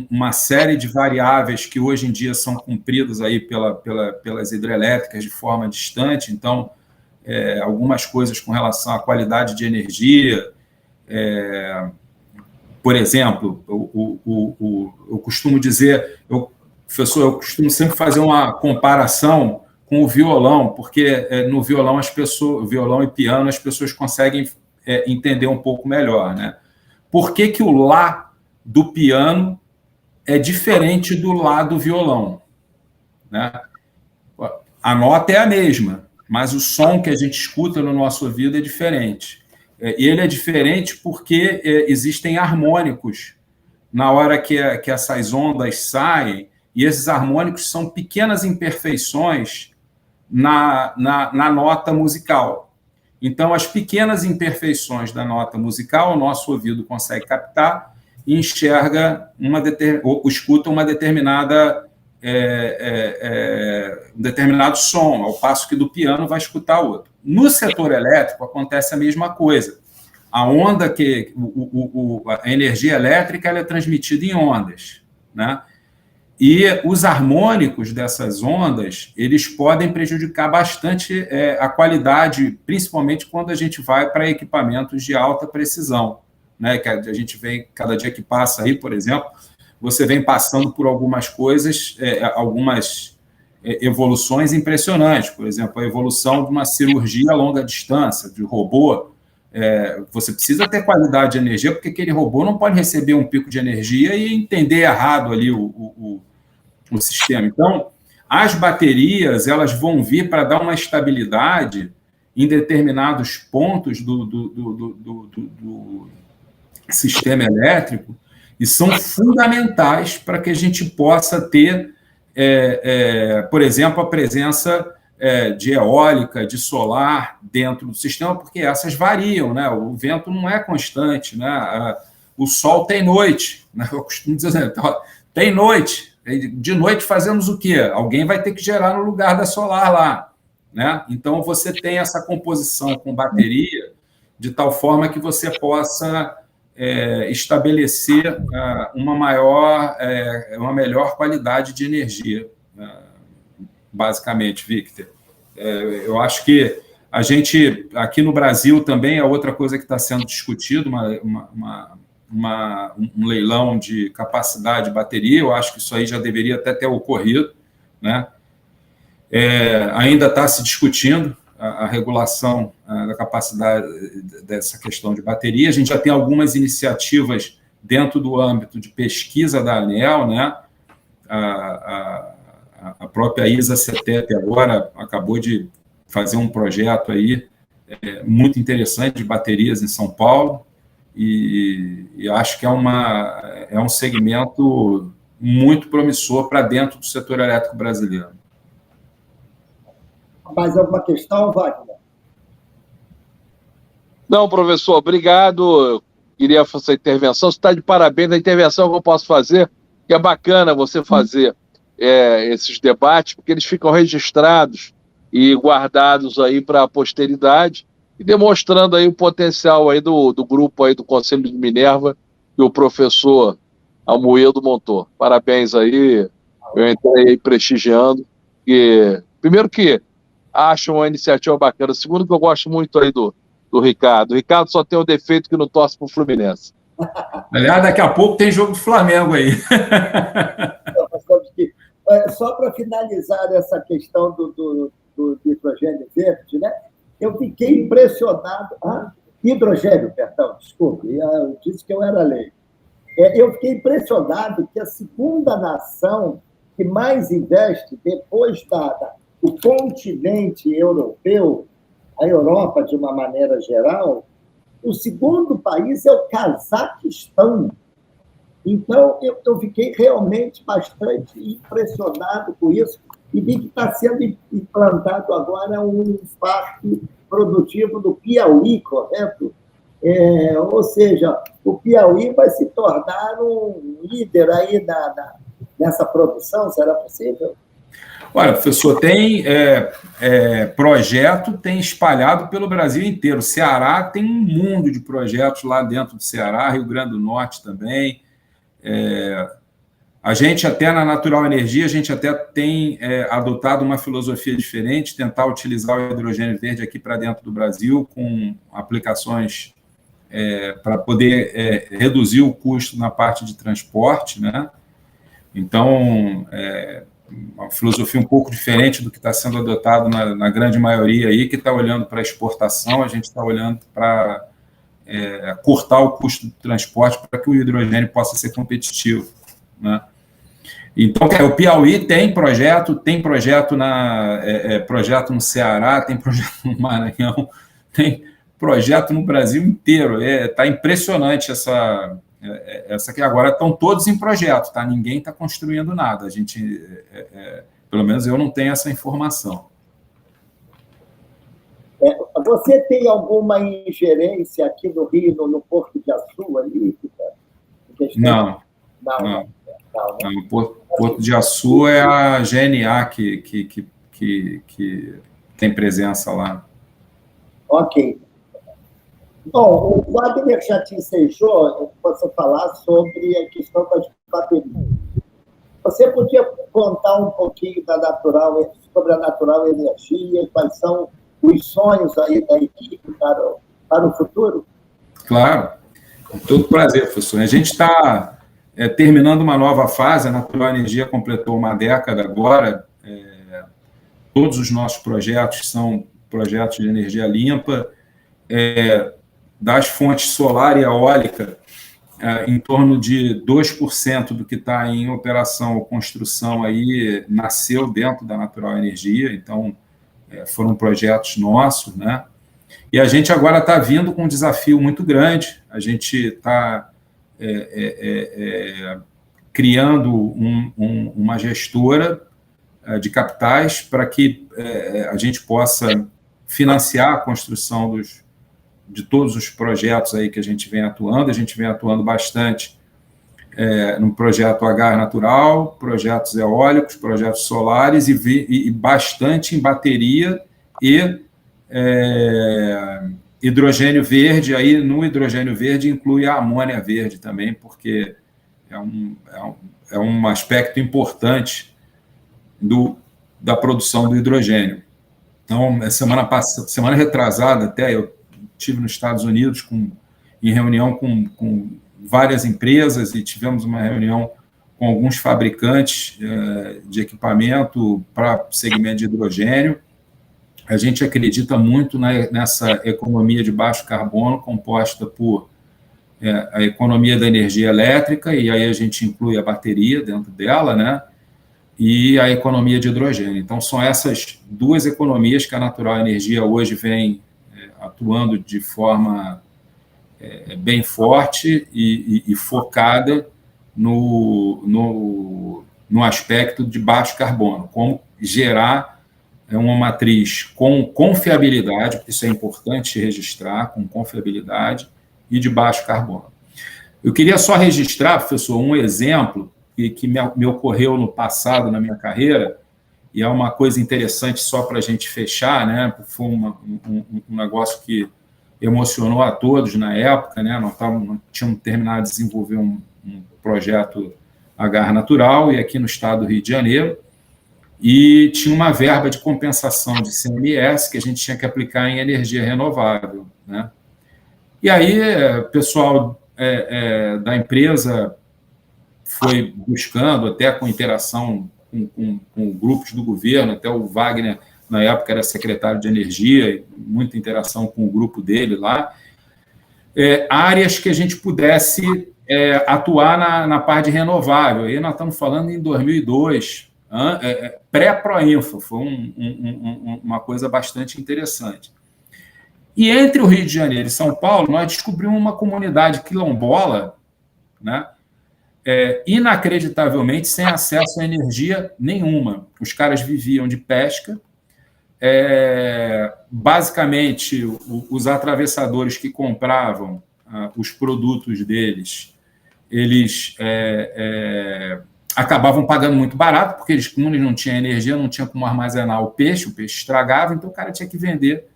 uma série de variáveis que hoje em dia são cumpridas aí pelas hidrelétricas de forma distante. Então, algumas coisas com relação à qualidade de energia, por exemplo, eu costumo dizer, professor, eu costumo sempre fazer uma comparação com o violão, porque no violão violão e piano as pessoas conseguem entender um pouco melhor, né? Por que o lá do piano é diferente do lá do violão, né? A nota é a mesma, mas o som que a gente escuta no nosso ouvido é diferente. E ele é diferente porque existem harmônicos na hora que essas ondas saem, e esses harmônicos são pequenas imperfeições na nota musical. Então, as pequenas imperfeições da nota musical, o nosso ouvido consegue captar e enxerga ou escuta um determinado som, ao passo que do piano vai escutar outro. No setor elétrico acontece a mesma coisa. a onda a energia elétrica ela é transmitida em ondas, né? E os harmônicos dessas ondas, eles podem prejudicar bastante a qualidade, principalmente quando a gente vai para equipamentos de alta precisão, né? Que a gente vem, cada dia que passa aí, por exemplo, você vem passando por algumas coisas, algumas evoluções impressionantes. Por exemplo, a evolução de uma cirurgia a longa distância, de robô. Você precisa ter qualidade de energia, porque aquele robô não pode receber um pico de energia e entender errado ali o sistema. Então, as baterias elas vão vir para dar uma estabilidade em determinados pontos do sistema elétrico e são fundamentais para que a gente possa ter, por exemplo, a presença de eólica, de solar dentro do sistema, porque essas variam, né? O vento não é constante, né? O sol tem noite, né? Eu costumo dizer, tem noite. De noite fazemos o quê? Alguém vai ter que gerar no lugar da solar lá, né? Então, você tem essa composição com bateria de tal forma que você possa estabelecer uma melhor qualidade de energia, basicamente, Victor. Eu acho que a gente, aqui no Brasil também, é outra coisa que está sendo discutido, um leilão de capacidade de bateria. Eu acho que isso aí já deveria até ter ocorrido, né? Ainda está se discutindo a regulação da capacidade dessa questão de bateria. A gente já tem algumas iniciativas dentro do âmbito de pesquisa da ANEEL, né? A própria ISA-CETEP agora acabou de fazer um projeto aí muito interessante de baterias em São Paulo, e acho que é um segmento muito promissor para dentro do setor elétrico brasileiro.
Mais alguma questão, Wagner?
Não, professor, obrigado. Eu queria fazer a intervenção. Você está de parabéns na intervenção que eu posso fazer, que é bacana você fazer esses debates, porque eles ficam registrados e guardados aí para a posteridade, e demonstrando aí o potencial aí do grupo aí do Conselho de Minerva que o professor Almoedo montou. Parabéns aí, eu entrei aí prestigiando, primeiro que acho uma iniciativa bacana, segundo que eu gosto muito aí do Ricardo. O Ricardo só tem o defeito que não torce para o Fluminense.
Aliás, daqui a pouco tem jogo do Flamengo aí.
Só para finalizar essa questão do hidrogênio verde, né? Eu fiquei impressionado. Hidrogênio, perdão, desculpe, eu disse que eu era leigo. Eu fiquei impressionado que a segunda nação que mais investe, depois do continente europeu, a Europa de uma maneira geral, o segundo país é o Cazaquistão. Então, eu fiquei realmente bastante impressionado com isso e vi que está sendo implantado agora um parque produtivo do Piauí, correto? Ou seja, o Piauí vai se tornar um líder aí nessa produção, será possível?
Olha, professor, tem projeto, tem espalhado pelo Brasil inteiro. O Ceará tem um mundo de projetos lá dentro do Ceará, Rio Grande do Norte também. A gente até na Natural Energia, a gente até tem adotado uma filosofia diferente, tentar utilizar o hidrogênio verde aqui para dentro do Brasil, com aplicações para poder reduzir o custo na parte de transporte, né? Então, uma filosofia um pouco diferente do que está sendo adotado na grande maioria aí, que está olhando para a exportação, a gente está olhando para cortar o custo do transporte para que o hidrogênio possa ser competitivo, né? Então, o Piauí tem projeto no Ceará, tem projeto no Maranhão, tem projeto no Brasil inteiro. Está impressionante essa que agora estão todos em projeto, tá? Ninguém está construindo nada. A gente, pelo menos eu não tenho essa informação.
Você tem alguma ingerência aqui no Rio, no Porto de Açu ali?
Não. O Porto de Açu é a GNA que tem presença lá.
Ok. Bom, o Wagner já te ensejou você falar sobre a questão das baterias. Você podia contar um pouquinho sobre a Natural Energia, quais são os sonhos aí da equipe para o futuro?
Claro, com todo prazer, professor. A gente está terminando uma nova fase, a Natural Energia completou uma década agora, todos os nossos projetos são projetos de energia limpa, das fontes solar e eólica, em torno de 2% do que está em operação ou construção aí nasceu dentro da Natural Energia, então foram projetos nossos, né? E a gente agora está vindo com um desafio muito grande, a gente está criando uma gestora de capitais para que a gente possa financiar a construção de todos os projetos aí que a gente vem atuando bastante no projeto A Gás Natural, projetos eólicos, projetos solares e bastante em bateria e hidrogênio verde. Aí no hidrogênio verde inclui a amônia verde também, porque é um aspecto importante da produção do hidrogênio. Então, semana retrasada até, eu estive nos Estados Unidos em reunião com várias empresas e tivemos uma reunião com alguns fabricantes de equipamento para segmento de hidrogênio. A gente acredita muito nessa economia de baixo carbono composta por a economia da energia elétrica, e aí a gente inclui a bateria dentro dela, né? E a economia de hidrogênio. Então, são essas duas economias que a Natural Energia hoje vem atuando de forma bem forte e focada no aspecto de baixo carbono, como gerar uma matriz com confiabilidade, porque isso é importante registrar, com confiabilidade e de baixo carbono. Eu queria só registrar, professor, um exemplo que me ocorreu no passado, na minha carreira, e é uma coisa interessante só para a gente fechar, né? Foi um negócio que emocionou a todos na época, né? Nós tínhamos terminado de desenvolver um projeto A Gás Natural, e aqui no estado do Rio de Janeiro, e tinha uma verba de compensação de ICMS que a gente tinha que aplicar em energia renovável, né? E aí o pessoal da empresa foi buscando, até com interação com grupos do governo, até o Wagner, na época, era secretário de Energia, muita interação com o grupo dele lá, áreas que a gente pudesse atuar na parte de renovável. Aí nós estamos falando em 2002, pré-Proinfa, foi uma coisa bastante interessante. E entre o Rio de Janeiro e São Paulo, nós descobrimos uma comunidade quilombola, né? Inacreditavelmente sem acesso a energia nenhuma. Os caras viviam de pesca. Basicamente, os atravessadores que compravam os produtos deles, eles acabavam pagando muito barato, porque como eles não tinham energia, não tinham como armazenar o peixe estragava, então o cara tinha que vender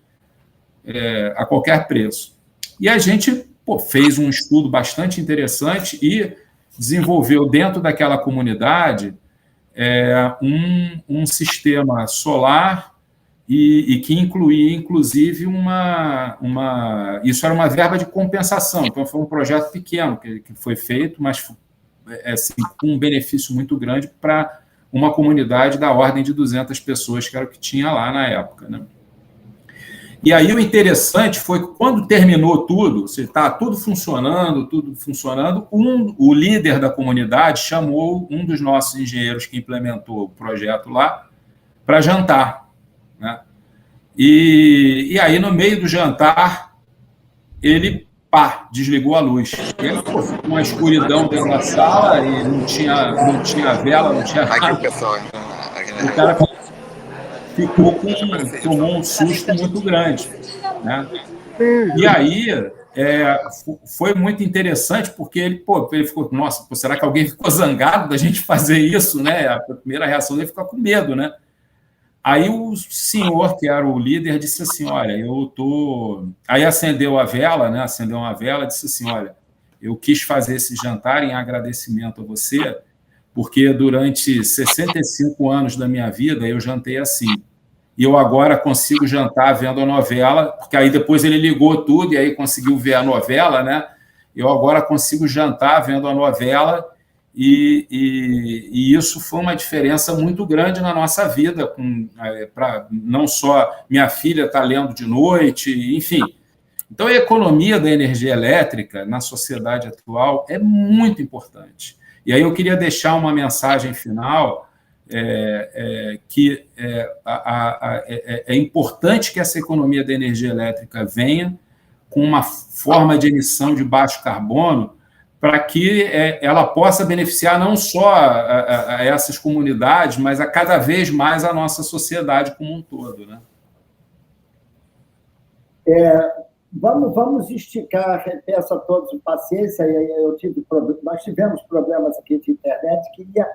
a qualquer preço. E a gente fez um estudo bastante interessante e desenvolveu dentro daquela comunidade um sistema solar e que incluía, inclusive, isso era uma verba de compensação, então foi um projeto pequeno que foi feito, mas assim, com um benefício muito grande para uma comunidade da ordem de 200 pessoas, que era o que tinha lá na época, né? E aí o interessante foi que quando terminou tudo, está tudo funcionando, o líder da comunidade chamou um dos nossos engenheiros que implementou o projeto lá para jantar, né? E aí, no meio do jantar, ele desligou a luz. E aí ficou uma escuridão dentro da sala, e não tinha vela, não tinha nada. O cara tomou um susto muito grande, né? E aí foi muito interessante, porque ele ficou, nossa, será que alguém ficou zangado da gente fazer isso, né? A primeira reação dele ficou com medo, né? Aí o senhor, que era o líder, disse assim, olha, eu tô... Aí acendeu a vela, né? Acendeu uma vela e disse assim, olha, eu quis fazer esse jantar em agradecimento a você, porque durante 65 anos da minha vida eu jantei assim. E eu agora consigo jantar vendo a novela, porque aí depois ele ligou tudo e aí conseguiu ver a novela, né? Eu agora consigo jantar vendo a novela e isso foi uma diferença muito grande na nossa vida, para não só minha filha estar lendo de noite, enfim. Então, a economia da energia elétrica na sociedade atual é muito importante. E aí eu queria deixar uma mensagem final que é importante que essa economia da energia elétrica venha com uma forma de emissão de baixo carbono para que ela possa beneficiar não só a essas comunidades, mas a cada vez mais a nossa sociedade como um todo, né?
Vamos esticar, peço a todos paciência, nós tivemos problemas aqui de internet, queria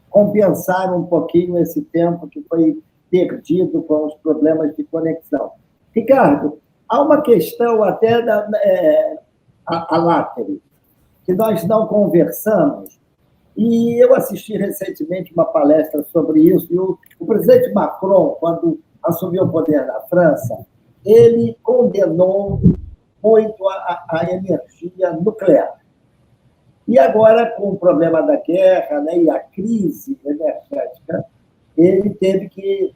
compensar um pouquinho esse tempo que foi perdido com os problemas de conexão. Ricardo, há uma questão até a látero, que nós não conversamos, e eu assisti recentemente uma palestra sobre isso, e o presidente Macron, quando assumiu o poder na França, ele condenou muito a energia nuclear. E agora, com o problema da guerra, né, e a crise energética, ele teve que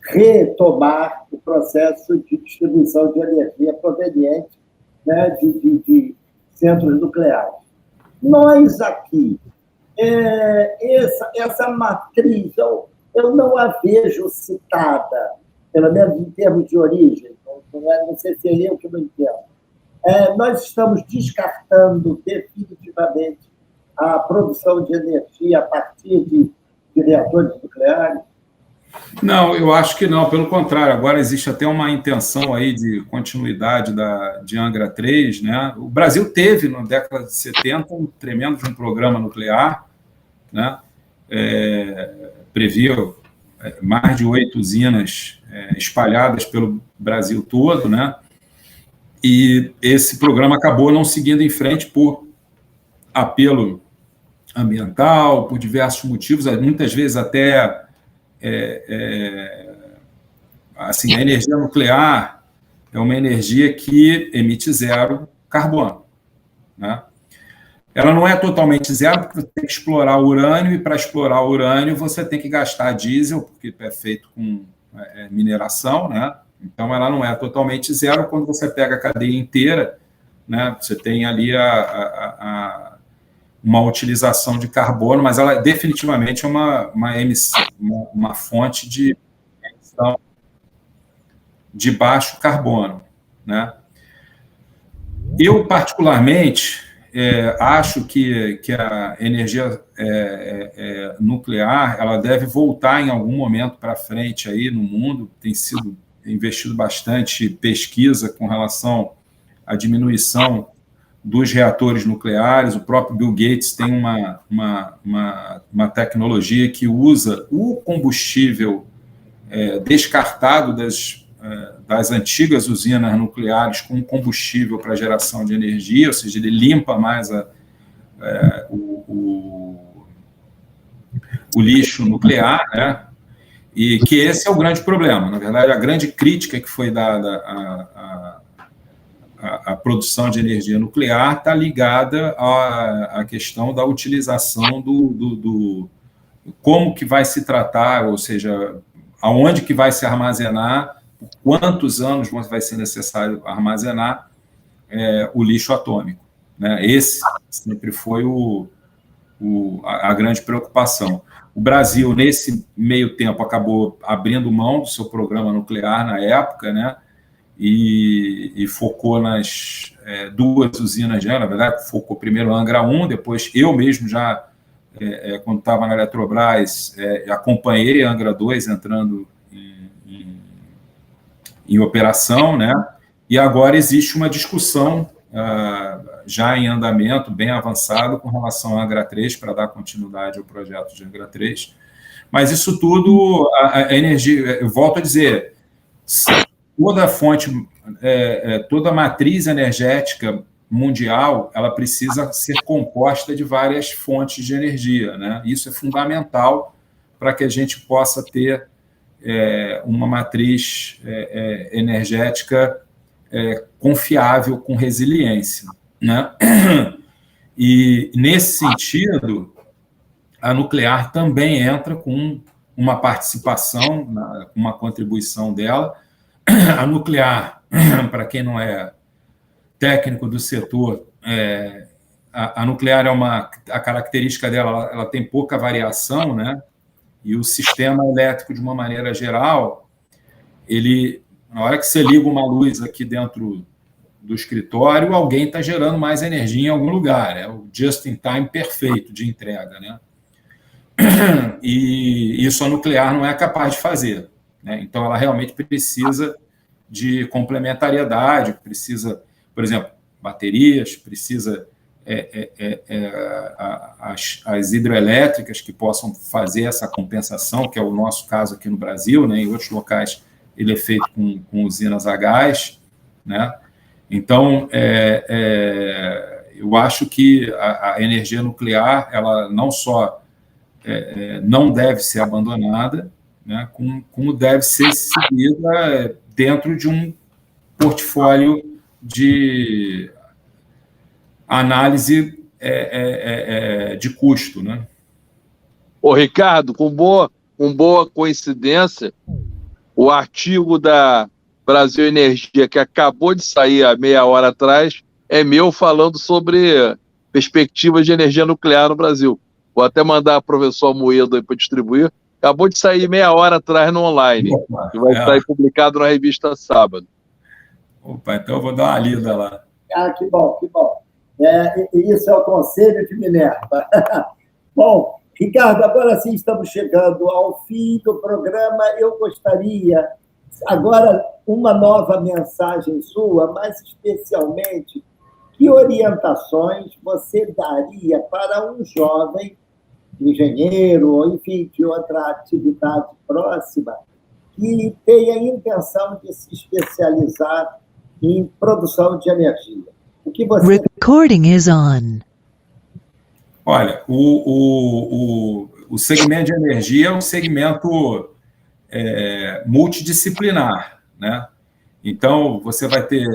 retomar o processo de distribuição de energia proveniente, né, de centros nucleares. Nós aqui, essa matriz, eu não a vejo citada, pelo menos em termos de origem, não sei se é eu que não entendo. Nós estamos descartando definitivamente a produção de energia a partir de reatores nucleares?
Não, eu acho que não, pelo contrário, agora existe até uma intenção aí de continuidade de Angra 3, né? O Brasil teve, na década de 70, um tremendo de um programa nuclear, né? Previu mais de 8 usinas espalhadas pelo Brasil todo, né? E esse programa acabou não seguindo em frente por apelo ambiental, por diversos motivos, muitas vezes até assim, a energia nuclear é uma energia que emite zero carbono, né? Ela não é totalmente zero, porque você tem que explorar o urânio, e para explorar o urânio você tem que gastar diesel, porque é feito com mineração, né? Então ela não é totalmente zero. Quando você pega a cadeia inteira, né, você tem ali uma utilização de carbono, mas ela definitivamente é uma fonte de emissão de baixo carbono, né? Eu, particularmente, acho que a energia nuclear ela deve voltar em algum momento para frente aí no mundo. Tem sido investido bastante pesquisa com relação à diminuição dos reatores nucleares. O próprio Bill Gates tem uma tecnologia que usa o combustível descartado das antigas usinas nucleares como combustível para geração de energia, ou seja, ele limpa mais o lixo nuclear, né? E que esse é o grande problema. Na verdade, a grande crítica que foi dada à produção de energia nuclear está ligada à questão da utilização como que vai se tratar, ou seja, aonde que vai se armazenar, por quantos anos vai ser necessário armazenar o lixo atômico, né? Esse sempre foi a grande preocupação. O Brasil, nesse meio tempo, acabou abrindo mão do seu programa nuclear na época, né? E focou nas 2 usinas, na verdade, focou primeiro Angra 1, depois eu mesmo já, quando estava na Eletrobras, acompanhei Angra 2 entrando em operação, né? E agora existe uma discussão já em andamento, bem avançado, com relação à Angra 3, para dar continuidade ao projeto de Angra 3. Mas isso tudo, a energia, eu volto a dizer, toda fonte, toda matriz energética mundial, ela precisa ser composta de várias fontes de energia, né? Isso é fundamental para que a gente possa ter uma matriz energética confiável, com resiliência, né? E, nesse sentido, a nuclear também entra com uma participação, uma contribuição dela. A nuclear, para quem não é técnico do setor, a nuclear a característica dela, ela tem pouca variação, né? E o sistema elétrico, de uma maneira geral, na hora que você liga uma luz aqui dentro do escritório, alguém está gerando mais energia em algum lugar. É o just-in-time perfeito de entrega, né? E isso a nuclear não é capaz de fazer, né? Então, ela realmente precisa de complementariedade, precisa, por exemplo, baterias, precisa as hidroelétricas que possam fazer essa compensação, que é o nosso caso aqui no Brasil, né? Em outros locais ele é feito com usinas a gás, né? Então, eu acho que a energia nuclear, ela não só não deve ser abandonada, né, como deve ser seguida dentro de um portfólio de análise de custo, né?
Ô, Ricardo, com boa coincidência, o artigo da Brasil Energia, que acabou de sair há meia hora atrás, é meu, falando sobre perspectivas de energia nuclear no Brasil. Vou até mandar para o professor Moedo aí para distribuir. Acabou de sair meia hora atrás no online, que vai sair publicado na revista sábado.
Opa, então eu vou dar uma lida lá.
Que bom, que bom. Isso é o Conselho de Minerva. Bom, Ricardo, agora sim estamos chegando ao fim do programa. Eu gostaria, agora, uma nova mensagem sua, mas especialmente, que orientações você daria para um jovem engenheiro, ou, enfim, de outra atividade próxima, que tenha a intenção de se especializar em produção de energia? O que você...
Recording is on.
Olha, o segmento de energia é um segmento multidisciplinar, né? Então, você vai ter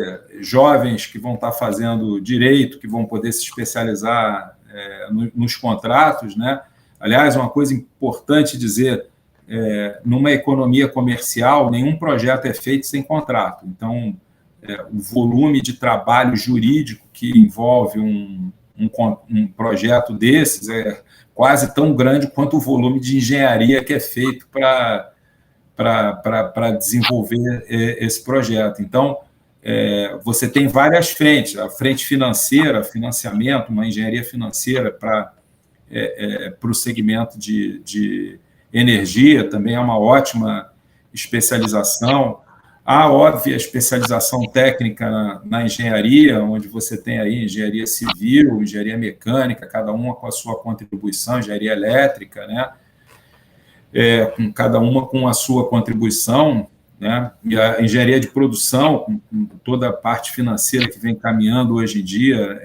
jovens que vão estar fazendo direito, que vão poder se especializar nos contratos, né? Aliás, uma coisa importante dizer, numa economia comercial, nenhum projeto é feito sem contrato. Então, o volume de trabalho jurídico que envolve um projeto desses é quase tão grande quanto o volume de engenharia que é feito para desenvolver esse projeto. Então, você tem várias frentes: a frente financeira, financiamento, uma engenharia financeira para o segmento de energia, também é uma ótima especialização. Há óbvia especialização técnica na engenharia, onde você tem aí engenharia civil, engenharia mecânica, cada uma com a sua contribuição, engenharia elétrica, né? Com cada uma com a sua contribuição, né? E a engenharia de produção, com toda a parte financeira que vem caminhando hoje em dia,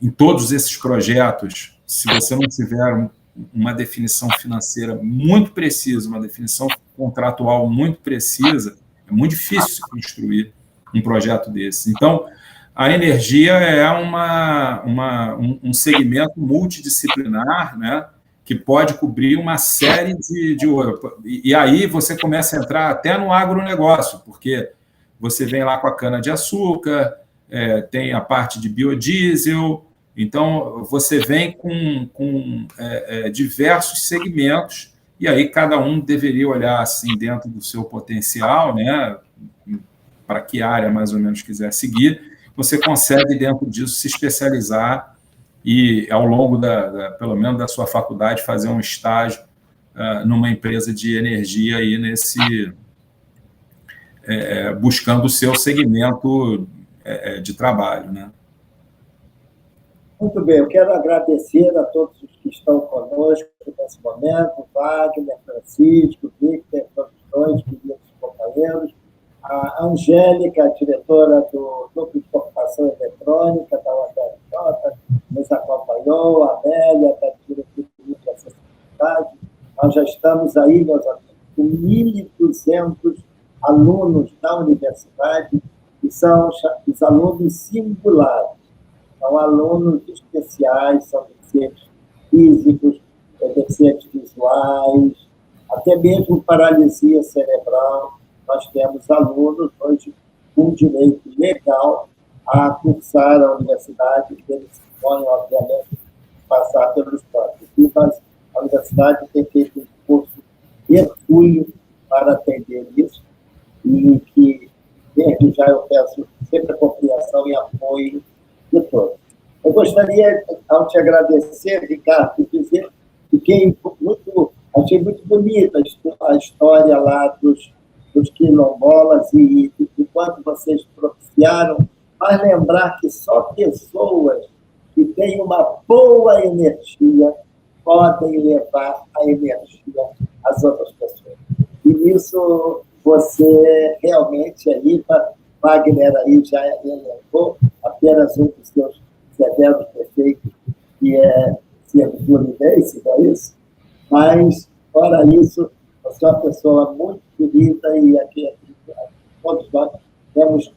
em todos esses projetos, se você não tiver uma definição financeira muito precisa, uma definição contratual muito precisa, é muito difícil se construir um projeto desse. Então, a energia é um segmento multidisciplinar, né, que pode cobrir uma série E aí você começa a entrar até no agronegócio, porque você vem lá com a cana-de-açúcar, tem a parte de biodiesel. Então, você vem com diversos segmentos, e aí cada um deveria olhar assim dentro do seu potencial, né, para que área mais ou menos quiser seguir. Você consegue, dentro disso, se especializar e, ao longo pelo menos da sua faculdade, fazer um estágio numa empresa de energia aí buscando o seu segmento de trabalho, né?
Muito bem, eu quero agradecer a todos os que estão conosco
nesse momento, Wagner, Francisco, Victor, todos dois, queridos companheiros, a Angélica, diretora do Núcleo de Computação Eletrônica da UFRJ, nos acompanhou, a Amélia, da diretoria de acessibilidade. Nós já estamos aí, meus amigos, com 1.200 alunos da universidade, que são os alunos singulares. São alunos especiais, são deficientes físicos, deficientes visuais, até mesmo paralisia cerebral. Nós temos alunos hoje com direito legal a cursar a universidade, que eles podem, obviamente, passar pelos próprios. Mas a universidade tem feito um curso hercúleo para atender isso, e que, desde já, eu peço sempre a compreensão e apoio de todos. Eu gostaria, ao te agradecer, Ricardo, dizer que achei muito bonita a história lá dos quilombolas e de quanto vocês propiciaram, mas lembrar que só pessoas que têm uma boa energia podem levar a energia às outras pessoas. E nisso você realmente aí, Wagner aí já elencou apenas um dos seus severos defeitos, que é ser fluminense, não é isso? Mas, fora isso, você é uma pessoa muito querida e aqui todos nós temos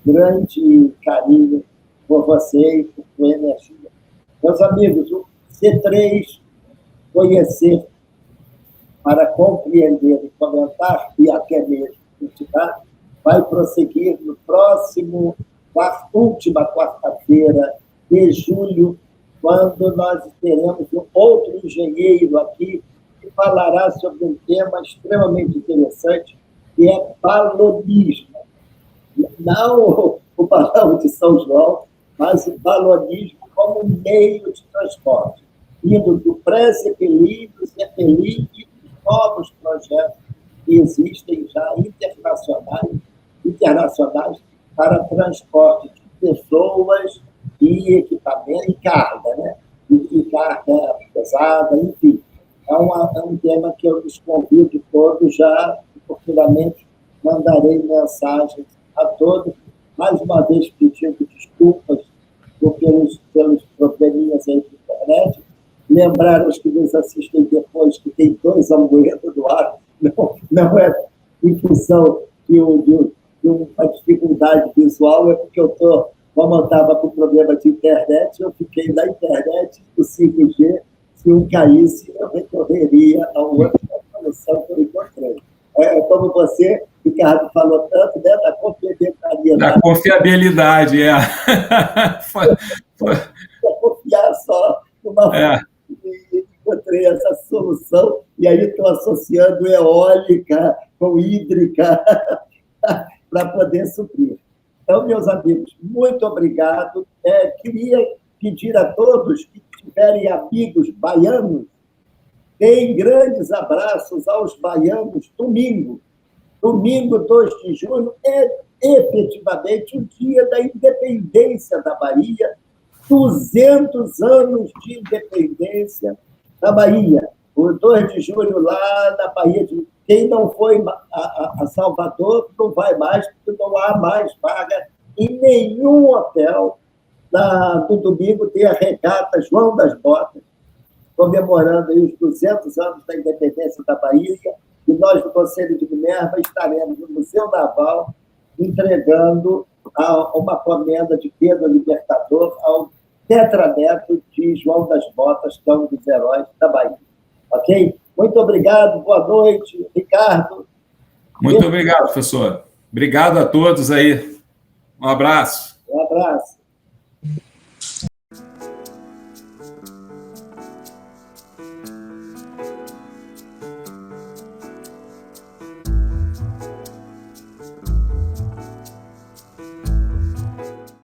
grande carinho por você e por sua energia. Meus amigos, o C3, conhecer para compreender e comentar, e até mesmo criticar, vai prosseguir no próximo, última quarta-feira de julho, quando nós teremos um outro engenheiro aqui que falará sobre um tema extremamente interessante, que é balonismo. Não o balão de São João, mas o balonismo como meio de transporte, indo do pré-Zeppelin, do Zeppelin e dos novos projetos que existem já internacionais para transporte de pessoas e equipamento e carga, né? E carga pesada, enfim. É um tema que eu os convido todos já, oportunamente mandarei mensagens a todos, mais uma vez pedindo desculpas pelos probleminhas aí de internet. Lembrar os que nos assistem depois que tem 2 Amoedo do ar, não é em função de uma dificuldade visual, é porque como eu estava com problema de internet, eu fiquei na internet do 5G, se um caísse, eu recorreria a outra solução que eu encontrei. Como você, Ricardo, falou tanto, né, da confiabilidade.
Da confiabilidade,
Confiar só numa fonte, encontrei essa solução, e aí estou associando eólica com hídrica para poder suprir. Então, meus amigos, muito obrigado. Queria pedir a todos que tiverem amigos baianos, deem grandes abraços aos baianos domingo. Domingo, 2 de junho, é efetivamente o dia da independência da Bahia, 200 anos de independência da Bahia. O 2 de julho, lá na Bahia, quem não foi a Salvador não vai mais, porque não há mais vaga em nenhum hotel. No domingo tem a regata João das Botas, comemorando aí os 200 anos da independência da Bahia, e nós, do Conselho de Minerva, estaremos no Museu Naval entregando uma comenda de Pedro Libertador ao tetraneto de João das Botas, que é um dos heróis da Bahia. Ok? Muito obrigado, boa noite, Ricardo.
Muito obrigado, professor. Obrigado a todos aí. Um abraço.
Um abraço.